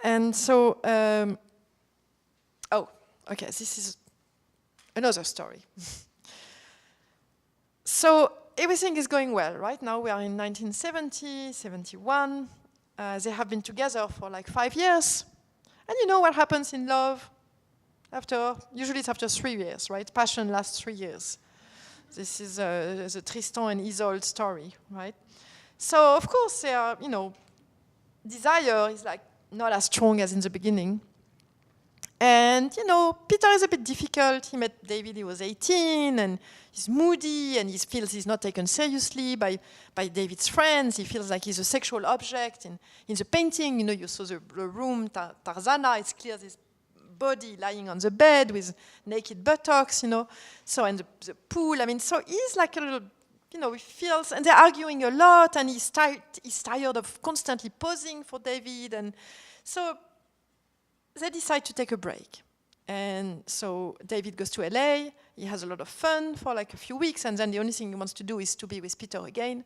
And so, okay, this is another story. So everything is going well. Right now we are in 1970, 71. They have been together for like 5 years. And you know what happens in love? Usually it's after 3 years, right? Passion lasts 3 years. This is the Tristan and Isolde story, right? So of course, they are, desire is like not as strong as in the beginning. And, Peter is a bit difficult. He met David, he was 18, and he's moody, and he feels he's not taken seriously by David's friends. He feels like he's a sexual object. In the painting, you saw the room, Tarzana, it's clear this body lying on the bed with naked buttocks, So, and the pool, so he's like a little, he feels, and they're arguing a lot, and he's tired of constantly posing for David, and so they decide to take a break. And so David goes to LA, he has a lot of fun for like a few weeks, and then the only thing he wants to do is to be with Peter again.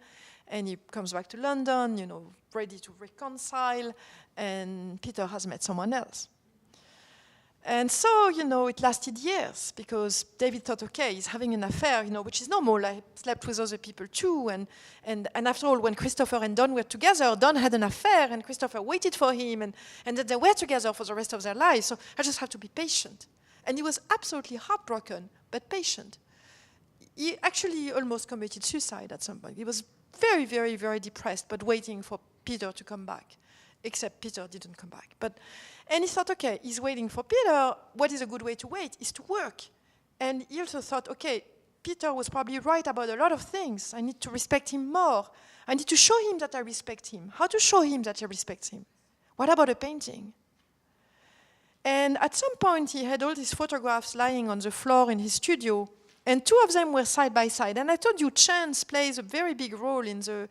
And he comes back to London, ready to reconcile, and Peter has met someone else. And so, it lasted years, because David thought, okay, he's having an affair, which is normal. I slept with other people too. And after all, when Christopher and Don were together, Don had an affair, and Christopher waited for him, and then they were together for the rest of their lives. So I just have to be patient. And he was absolutely heartbroken, but patient. He actually almost committed suicide at some point. He was very, very, very depressed, but waiting for Peter to come back. Except Peter didn't come back. And he thought, okay, he's waiting for Peter. What is a good way to wait is to work. And he also thought, okay, Peter was probably right about a lot of things. I need to respect him more. I need to show him that I respect him. How to show him that I respect him? What about a painting? And at some point, he had all these photographs lying on the floor in his studio, and two of them were side by side. And I told you, chance plays a very big role in the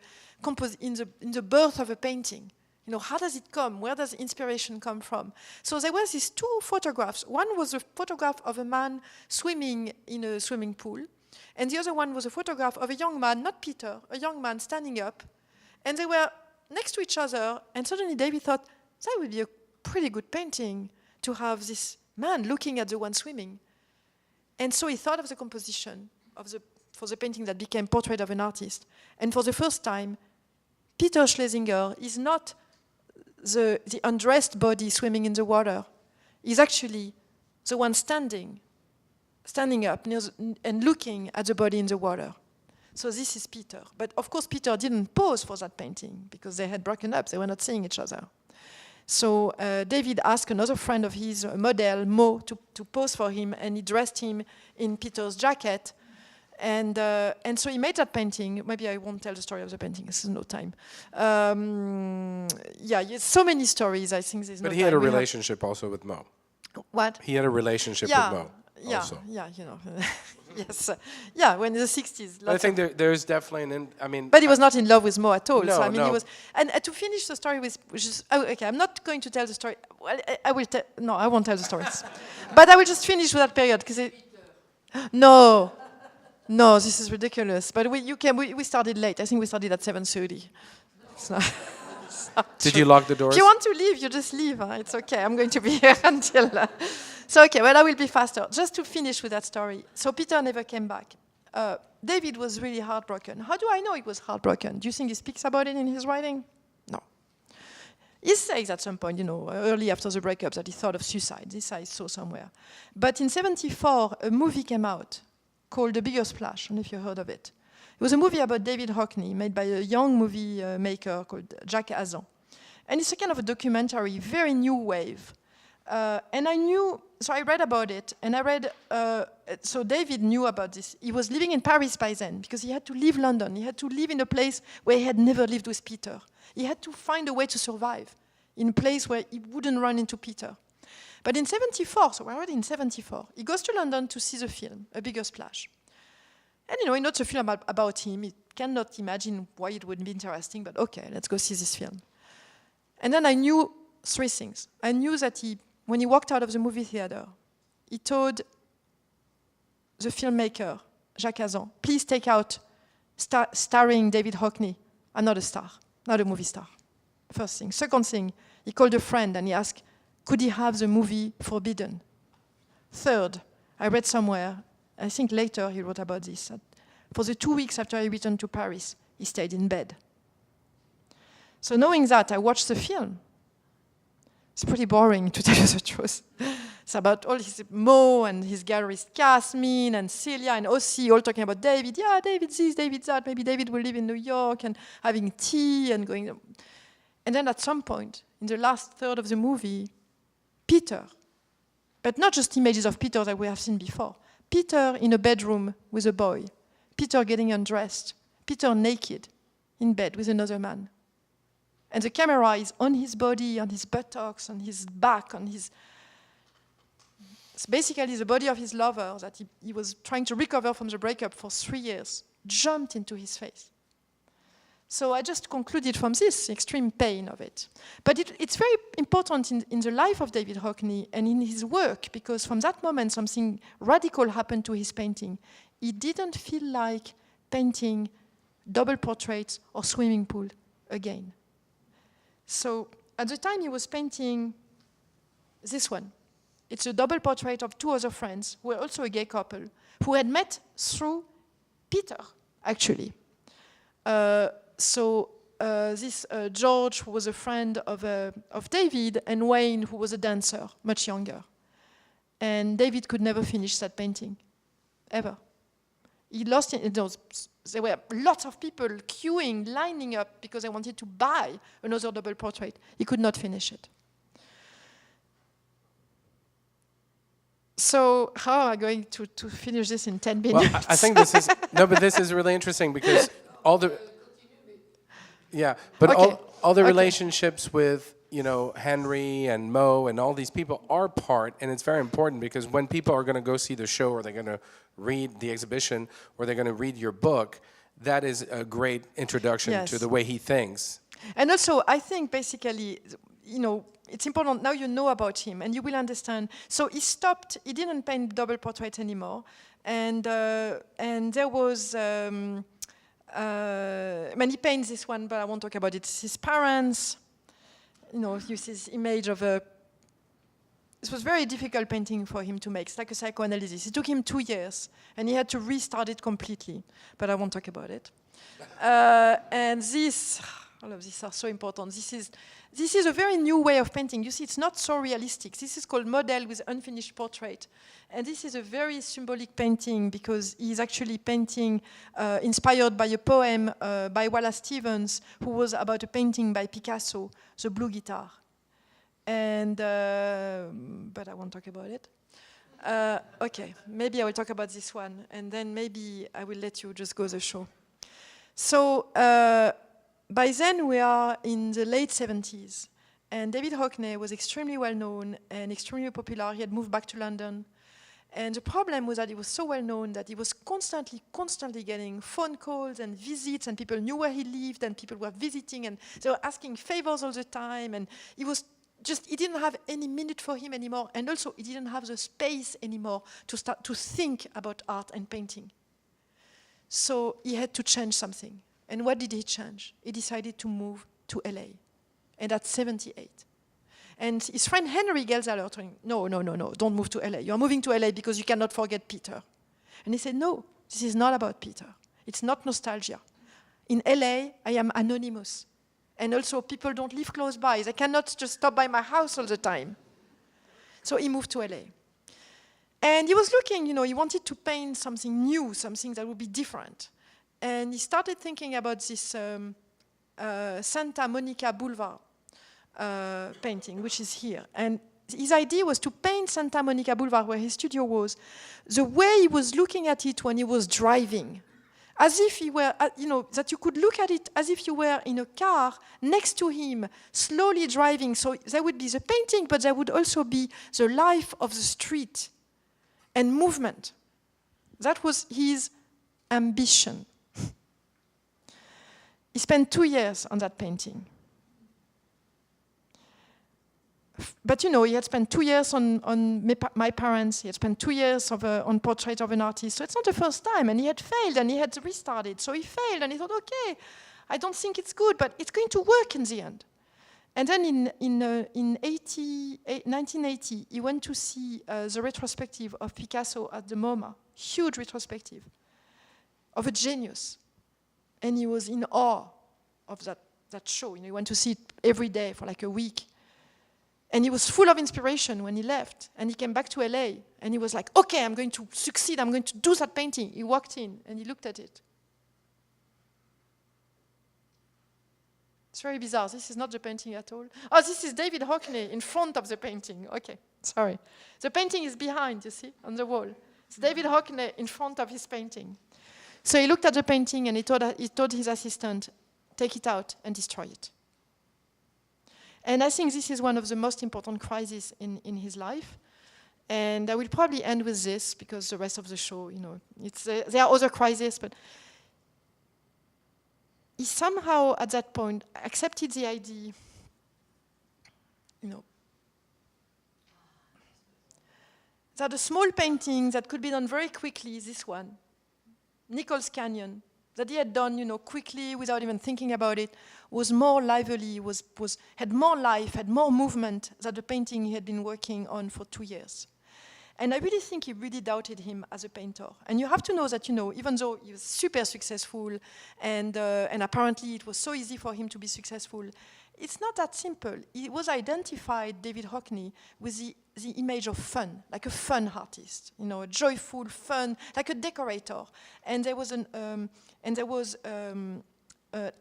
in the birth of a painting. You know, how does it come? Where does inspiration come from? So there were these two photographs. One was a photograph of a man swimming in a swimming pool, and the other one was a photograph of a young man, not Peter, a young man standing up, and they were next to each other, and suddenly David thought, that would be a pretty good painting to have this man looking at the one swimming. And so he thought of the composition for the painting that became Portrait of an Artist. And for the first time, Peter Schlesinger is not the undressed body swimming in the water. He's actually the one standing up and looking at the body in the water. So this is Peter. But of course, Peter didn't pose for that painting because they had broken up. They were not seeing each other. So David asked another friend of his, Modell, Mo, to pose for him, and he dressed him in Peter's jacket. And so he made that painting. Maybe I won't tell the story of the painting. There's no time. So many stories. I think there's no time. But he had a relationship also with Mo. What? He had a relationship with Mo. Also. You know. Yes. When in the 60s. I think there's definitely But he was not in love with Mo at all. No, so I mean, no. he was. And to finish the story with, I'm not going to tell the story. Well, I will tell. No, I won't tell the stories. But I will just finish with that period because No, this is ridiculous. But we started late. I think we started at 7:30. It's not Did you lock the doors? If you want to leave, you just leave. Huh? It's okay. I'm going to be here until... So, okay, well, I will be faster. Just to finish with that story. So Peter never came back. David was really heartbroken. How do I know he was heartbroken? Do you think he speaks about it in his writing? No. He says at some point, early after the breakup, that he thought of suicide. This I saw somewhere. But in 1974, a movie came out called The Bigger Splash. I don't know if you heard of it. It was a movie about David Hockney, made by a young movie maker called Jack Azan. And it's a kind of a documentary, very new wave. And I read about it, and so David knew about this. He was living in Paris by then, because he had to leave London. He had to live in a place where he had never lived with Peter. He had to find a way to survive in a place where he wouldn't run into Peter. But in 1974, so we're already in 1974, he goes to London to see the film, A Bigger Splash. And he knows a film about him. He cannot imagine why it would be interesting, but okay, let's go see this film. And then I knew three things. I knew that when he walked out of the movie theater, he told the filmmaker, Jacques Azan, please take out starring David Hockney. I'm not a star, not a movie star. First thing. Second thing, he called a friend and he asked, could he have the movie forbidden? Third, I read somewhere, I think later he wrote about this, that for the 2 weeks after he returned to Paris, he stayed in bed. So knowing that, I watched the film. It's pretty boring, to tell you the truth. It's about all his Mo and his gallerist Casmin and Celia and Ossie all talking about David. Yeah, David this, David that. Maybe David will live in New York and having tea and going. And then at some point, in the last third of the movie, Peter, but not just images of Peter that we have seen before. Peter in a bedroom with a boy. Peter getting undressed. Peter naked in bed with another man. And the camera is on his body, on his buttocks, on his back, on his... It's basically the body of his lover that he was trying to recover from the breakup for 3 years, jumped into his face. So I just concluded from this extreme pain of it. But it's very important in the life of David Hockney and in his work, because from that moment something radical happened to his painting. He didn't feel like painting double portraits or swimming pool again. So at the time he was painting this one. It's a double portrait of two other friends who were also a gay couple who had met through Peter, actually. This George, who was a friend of David, and Wayne, who was a dancer, much younger. And David could never finish that painting, ever. He lost it. There were lots of people queuing, lining up because they wanted to buy another double portrait. He could not finish it. So how am I going to finish this in 10 minutes? Well, I think this is... No, but this is really interesting because all the... Yeah, but okay. all the relationships with you know, Henry and Mo and all these people are part, and it's very important because when people are going to go see the show or they're going to read the exhibition or they're going to read your book, that is a great introduction to the way he thinks. And also, I think basically, you know, it's important now you know about him and you will understand. So he stopped, he didn't paint double portraits anymore. And there was, I mean, he paints this one, but I won't talk about it. It's his parents, you know, you see this image of a, it was very difficult painting for him to make. It's like a psychoanalysis. It took him 2 years, and he had to restart it completely, but I won't talk about it. And this, all of these are so important. This is a very new way of painting. You see, it's not so realistic. This is called Modell with unfinished portrait. And this is a very symbolic painting because he's actually painting inspired by a poem by Wallace Stevens, who was about a painting by Picasso, The Blue Guitar. And, but I won't talk about it. Okay, maybe I will talk about this one, and then maybe I will let you just go the show. So, by then, we are in the late 70s, and David Hockney was extremely well-known and extremely popular. He had moved back to London, and the problem was that he was so well-known that he was constantly getting phone calls and visits, and people knew where he lived, and people were visiting, and they were asking favors all the time, and he was just, he didn't have any minute for him anymore, and also he didn't have the space anymore to start to think about art and painting. So he had to change something. And what did he change? He decided to move to LA, and at 78. And his friend Henry Gelsaler told him, no, don't move to LA. You are moving to LA because you cannot forget Peter. And he said, no, this is not about Peter. It's not nostalgia. In LA, I am anonymous. And also, people don't live close by. They cannot just stop by my house all the time. So he moved to LA. And he was looking, you know, he wanted to paint something new, something that would be different. And he started thinking about this Santa Monica Boulevard painting, which is here. And his idea was to paint Santa Monica Boulevard, where his studio was, the way he was looking at it when he was driving. As if he were, you know, that you could look at it as if you were in a car next to him, slowly driving. So there would be the painting, but there would also be the life of the street and movement. That was his ambition. He spent 2 years on that painting. But you know, he had spent 2 years on my parents, he had spent 2 years on Portrait of an Artist, so it's not the first time, and he had failed, and he had restarted. So he failed, and he thought, okay, I don't think it's good, but it's going to work in the end. And then in 1980, he went to see the retrospective of Picasso at the MoMA, huge retrospective, of a genius. And he was in awe of that show. You know, he went to see it every day for like a week. And he was full of inspiration when he left. And he came back to LA. And he was like, okay, I'm going to succeed. I'm going to do that painting. He walked in and he looked at it. It's very bizarre. This is not the painting at all. Oh, this is David Hockney in front of the painting. Okay, sorry. The painting is behind, you see, on the wall. It's David Hockney in front of his painting. So he looked at the painting and he told his assistant, take it out and destroy it. And I think this is one of the most important crises in his life. And I will probably end with this because the rest of the show, you know, there are other crises, but he somehow at that point accepted the idea, you know, that a small painting that could be done very quickly, this one, Nichols Canyon, that he had done, you know, quickly without even thinking about it, was more lively, had more life, had more movement than the painting he had been working on for 2 years. And I really think he really doubted him as a painter. And you have to know that, you know, even though he was super successful and apparently it was so easy for him to be successful, it's not that simple. He was identified, David Hockney, with the image of fun, like a fun artist, you know, a joyful, fun, like a decorator. And there was an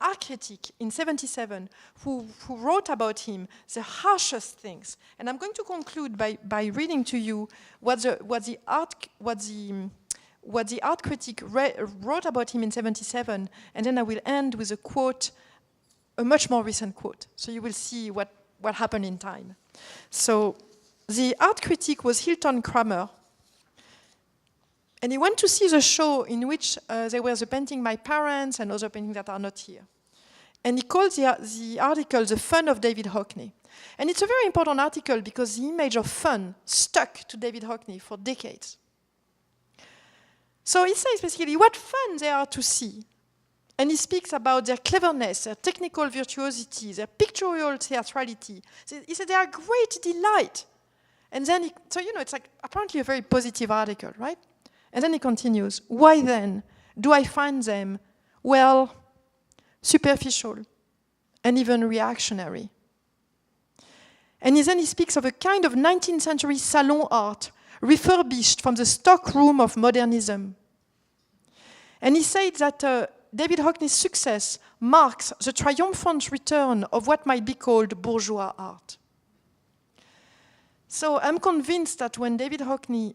art critic in '77 who wrote about him the harshest things. And I'm going to conclude by reading to you what the art critic wrote about him in '77, and then I will end with a quote, a much more recent quote. So you will see what what happened in time. So the art critic was Hilton Kramer. And he went to see the show in which there was a painting by parents and other paintings that are not here. And he called the article The Fun of David Hockney. And it's a very important article because the image of fun stuck to David Hockney for decades. So he says basically what fun they are to see. And he speaks about their cleverness, their technical virtuosity, their pictorial theatrality. He said they are great delight. And then, it's like apparently a very positive article, right? And then he continues, why then do I find them, well, superficial and even reactionary? And then he speaks of a kind of 19th century salon art refurbished from the stock room of modernism. And he said that David Hockney's success marks the triumphant return of what might be called bourgeois art. So I'm convinced that when David Hockney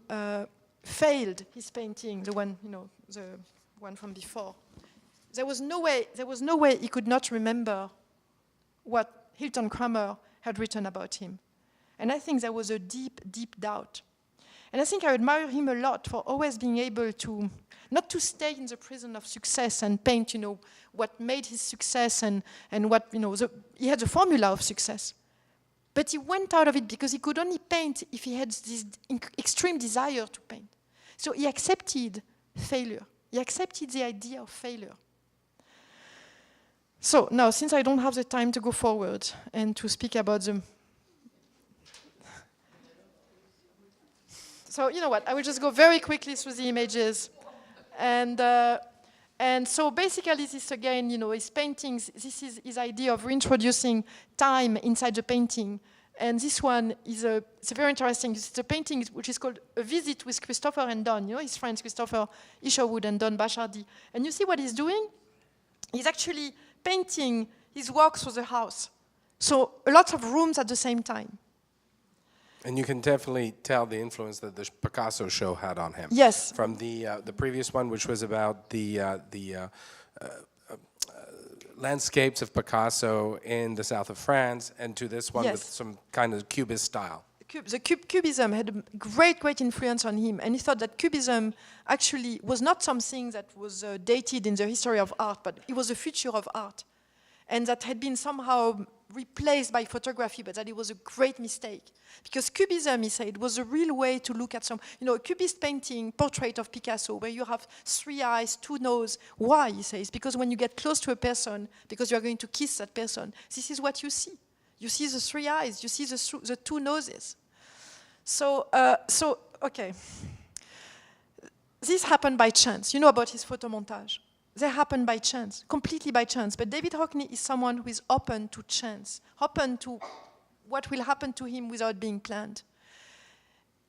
failed his painting, the one from before, there was no way he could not remember what Hilton Kramer had written about him. And I think there was a deep, deep doubt. And I think I admire him a lot for always being able to, not to stay in the prison of success and paint, what made his success and what, he had the formula of success. But he went out of it because he could only paint if he had this extreme desire to paint. So he accepted failure. He accepted the idea of failure. So now, since I don't have the time to go forward and to speak about them, so you know what? I will just go very quickly through the images, and so basically, this again, his paintings. This is his idea of reintroducing time inside the painting, and this one is it's very interesting. It's a painting which is called A Visit with Christopher and Don. His friends Christopher Isherwood and Don Bachardy. And you see what he's doing? He's actually painting his walk through the house. So a lot of rooms at the same time. And you can definitely tell the influence that the Picasso show had on him. Yes. From the previous one, which was about the landscapes of Picasso in the south of France, and to this one with some kind of Cubist style. Cubism had a great influence on him, and he thought that Cubism actually was not something that was dated in the history of art, but it was the future of art, and that had been somehow replaced by photography, but that it was a great mistake. Because Cubism, he said, was a real way to look at a Cubist painting, portrait of Picasso, where you have 3 eyes, 2 noses. Why, he says? Because when you get close to a person, because you are going to kiss that person, this is what you see. You see the 3 eyes, you see the 2 noses. So, okay. This happened by chance. You know about his photo montage. They happen by chance, completely by chance. But David Hockney is someone who is open to chance, open to what will happen to him without being planned.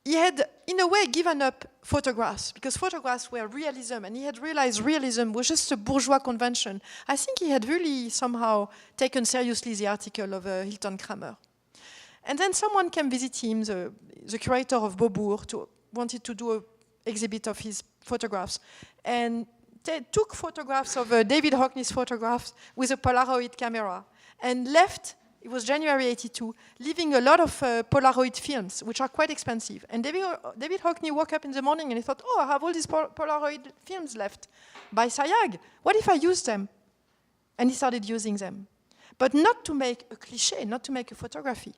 He had, in a way, given up photographs, because photographs were realism, and he had realized realism was just a bourgeois convention. I think he had really somehow taken seriously the article of Hilton Kramer. And then someone came visit him, the curator of Boulevard, wanted to do an exhibit of his photographs, and took photographs of David Hockney's photographs with a Polaroid camera, and left, it was January '82, leaving a lot of Polaroid films, which are quite expensive. And David Hockney woke up in the morning and he thought, I have all these Polaroid films left by SIAG. What if I use them? And he started using them. But not to make a cliché, not to make a photography,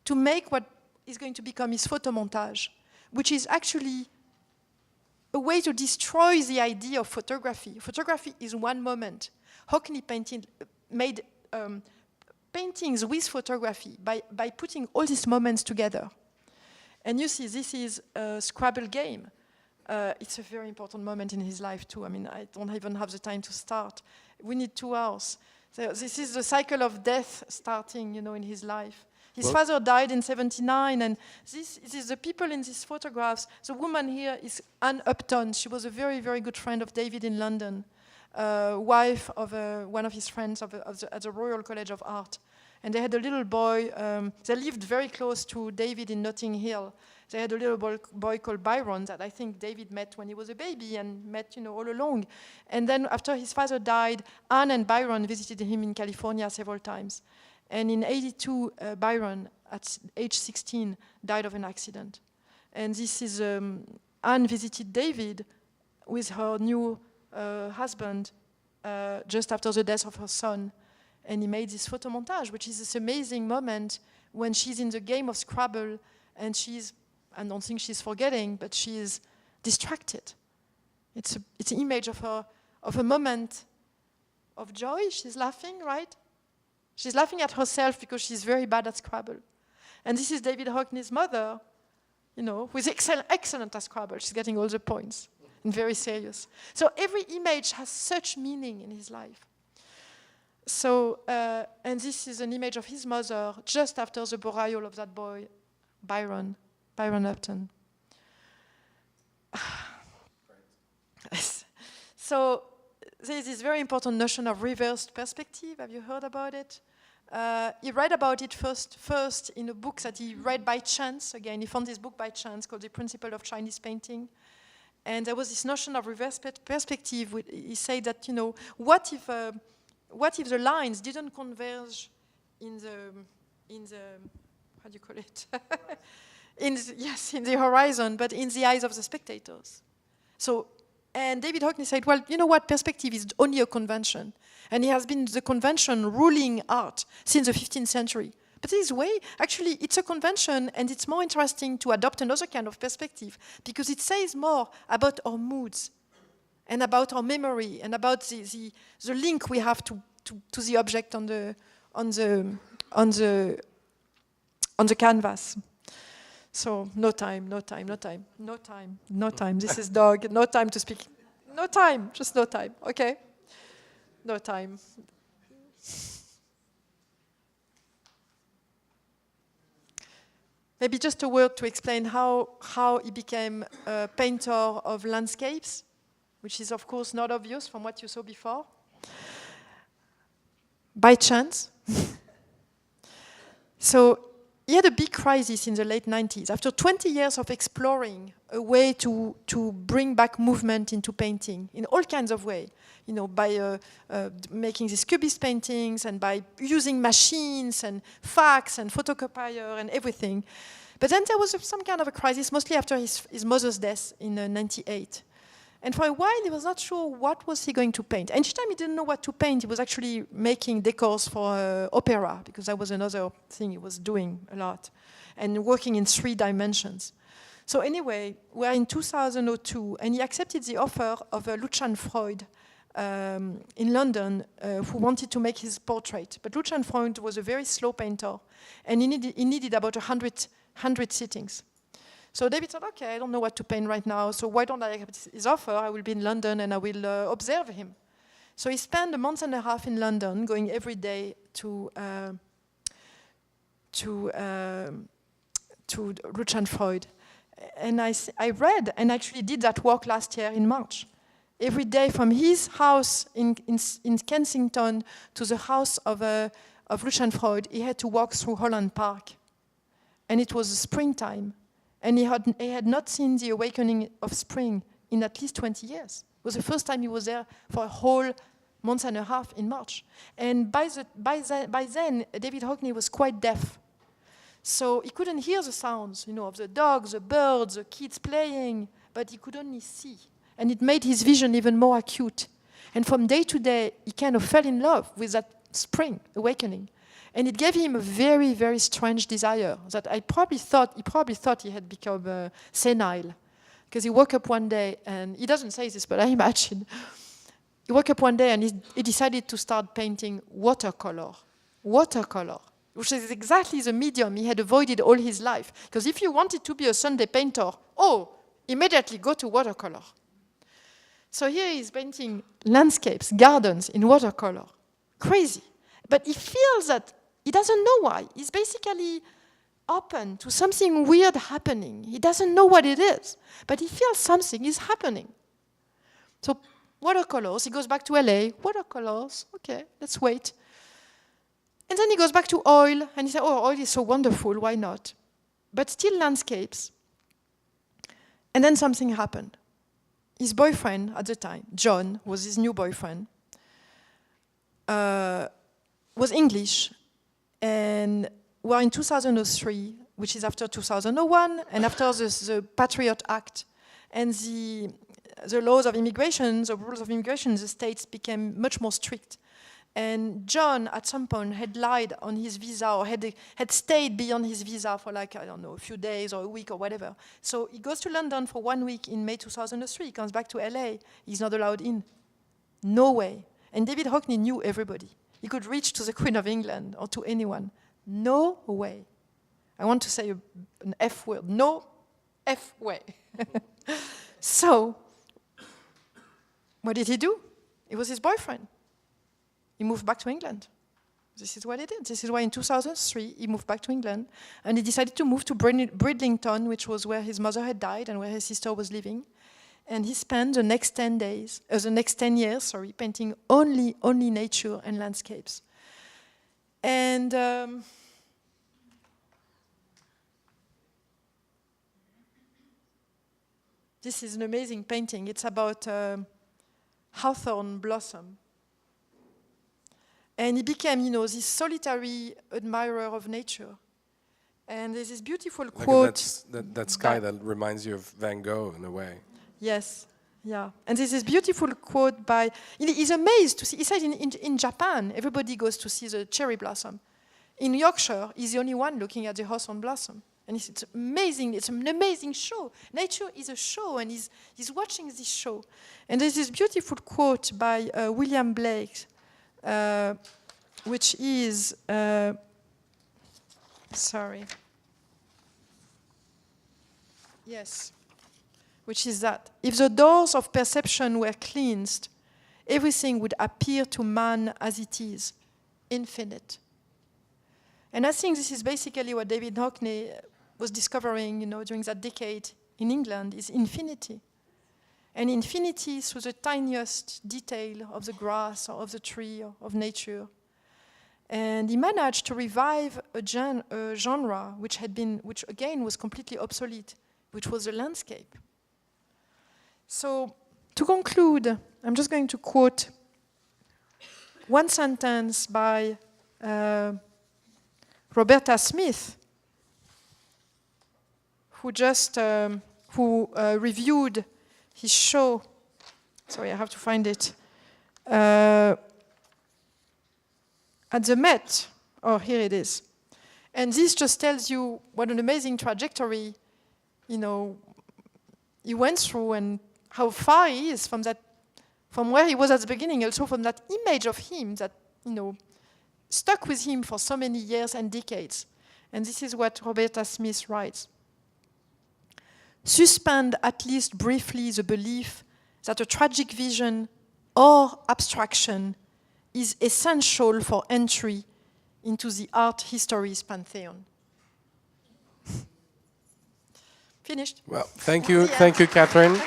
to make what is going to become his photo montage, which is actually a way to destroy the idea of photography. Photography is one moment. Hockney made paintings with photography by putting all these moments together. And you see, this is a Scrabble game. It's a very important moment in his life too. I mean, I don't even have the time to start. We need 2 hours. So this is the cycle of death starting, in his life. His father died in '79, and this is the people in these photographs. The woman here is Anne Upton. She was a very, very good friend of David in London, wife of one of his friends at the Royal College of Art. And they had a little boy. They lived very close to David in Notting Hill. They had a little boy called Byron that I think David met when he was a baby and met, all along. And then after his father died, Anne and Byron visited him in California several times. And in 82, Byron, at age 16, died of an accident. And this is Anne visited David with her new husband just after the death of her son. And he made this photo montage, which is this amazing moment when she's in the game of Scrabble and she's, I don't think she's forgetting, but she's distracted. It's an image of a moment of joy. She's laughing, right? She's laughing at herself because she's very bad at Scrabble. And this is David Hockney's mother, who is excellent at Scrabble. She's getting all the points and very serious. So every image has such meaning in his life. So, and this is an image of his mother just after the burial of that boy, Byron Upton. So there is this very important notion of reversed perspective. Have you heard about it? He read about it first in a book that he read by chance. Again, he found this book by chance called The Principle of Chinese Painting. And there was this notion of reverse perspective. He said that, what if the lines didn't converge in the how do you call it? in the horizon, but in the eyes of the spectators. So, and David Hockney said, well, you know what, perspective is only a convention. And it has been the convention ruling art since the 15th century. But this way, actually, it's a convention, and it's more interesting to adopt another kind of perspective, because it says more about our moods, and about our memory, and about the link we have to the object on the canvas. So no time. This is dog. No time to speak. No time. Just no time. Okay. No time. Maybe just a word to explain how he became a painter of landscapes, which is of course not obvious from what you saw before. By chance. So he had a big crisis in the late 90s. After 20 years of exploring a way to bring back movement into painting in all kinds of ways, by making these cubist paintings and by using machines and fax and photocopier and everything. But then there was some kind of a crisis, mostly after his mother's death in 98. And for a while, he was not sure what was he going to paint. And each time he didn't know what to paint, he was actually making decors for opera, because that was another thing he was doing a lot, and working in 3 dimensions. So anyway, we're in 2002, and he accepted the offer of Lucian Freud in London, who wanted to make his portrait. But Lucian Freud was a very slow painter, and he needed about 100 sittings. So David said, okay, I don't know what to paint right now, so why don't I accept his offer? I will be in London and I will observe him. So he spent a month and a half in London, going every day to Lucian Freud. And I read and actually did that work last year in March. Every day from his house in Kensington to the house of Lucian Freud, he had to walk through Holland Park. And it was springtime. And he had not seen the awakening of spring in at least 20 years. It was the first time he was there for a whole month and a half in March. And by then, David Hockney was quite deaf. So he couldn't hear the sounds, of the dogs, the birds, the kids playing, but he could only see. And it made his vision even more acute. And from day to day, he kind of fell in love with that spring awakening. And it gave him a very, very strange desire that he probably thought he had become senile. Because he woke up one day, and he doesn't say this, but I imagine. He woke up one day and he decided to start painting watercolor, which is exactly the medium he had avoided all his life. Because if you wanted to be a Sunday painter, immediately go to watercolor. So here he's painting landscapes, gardens in watercolor. Crazy. But he feels that he doesn't know why. He's basically open to something weird happening. He doesn't know what it is, but he feels something is happening. So watercolors, he goes back to LA, watercolors, okay, let's wait. And then he goes back to oil, and he says, oil is so wonderful, why not? But still landscapes. And then something happened. His boyfriend at the time, John, was his new boyfriend, was English, And we're in 2003, which is after 2001, and after the Patriot Act and the laws of immigration, the rules of immigration in the States became much more strict. And John, at some point, had lied on his visa or had stayed beyond his visa for like, I don't know, a few days or a week or whatever. So he goes to London for 1 week in May 2003. He comes back to LA. He's not allowed in. No way. And David Hockney knew everybody. He could reach to the Queen of England or to anyone. No way. I want to say an F word. No F way. So, what did he do? It was his boyfriend. He moved back to England. This is what he did. This is why in 2003 he moved back to England, and he decided to move to Bridlington, which was where his mother had died and where his sister was living. And he spent the next 10 years, painting only nature and landscapes. And this is an amazing painting. It's about hawthorn blossom. And he became, this solitary admirer of nature. And there's this beautiful quote. That sky that reminds you of Van Gogh in a way. Yes, yeah. And there's this beautiful quote by, he's amazed to see, he said in Japan, everybody goes to see the cherry blossom. In Yorkshire, he's the only one looking at the hawthorn blossom. And it's amazing, it's an amazing show. Nature is a show, and he's watching this show. And there's this beautiful quote by William Blake, which is, which is that if the doors of perception were cleansed, everything would appear to man as it is, infinite. And I think this is basically what David Hockney was discovering, during that decade in England, is infinity. And infinity through the tiniest detail of the grass or of the tree or of nature. And he managed to revive a genre which again was completely obsolete, which was the landscape. So, to conclude, I'm just going to quote one sentence by Roberta Smith, who reviewed his show. Sorry, I have to find it. At the Met. Oh, here it is. And this just tells you what an amazing trajectory, he went through, and how far he is from where he was at the beginning, also from that image of him that, stuck with him for so many years and decades. And this is what Roberta Smith writes. Suspend at least briefly the belief that a tragic vision or abstraction is essential for entry into the art history's pantheon. Finished. Well, thank you, Catherine.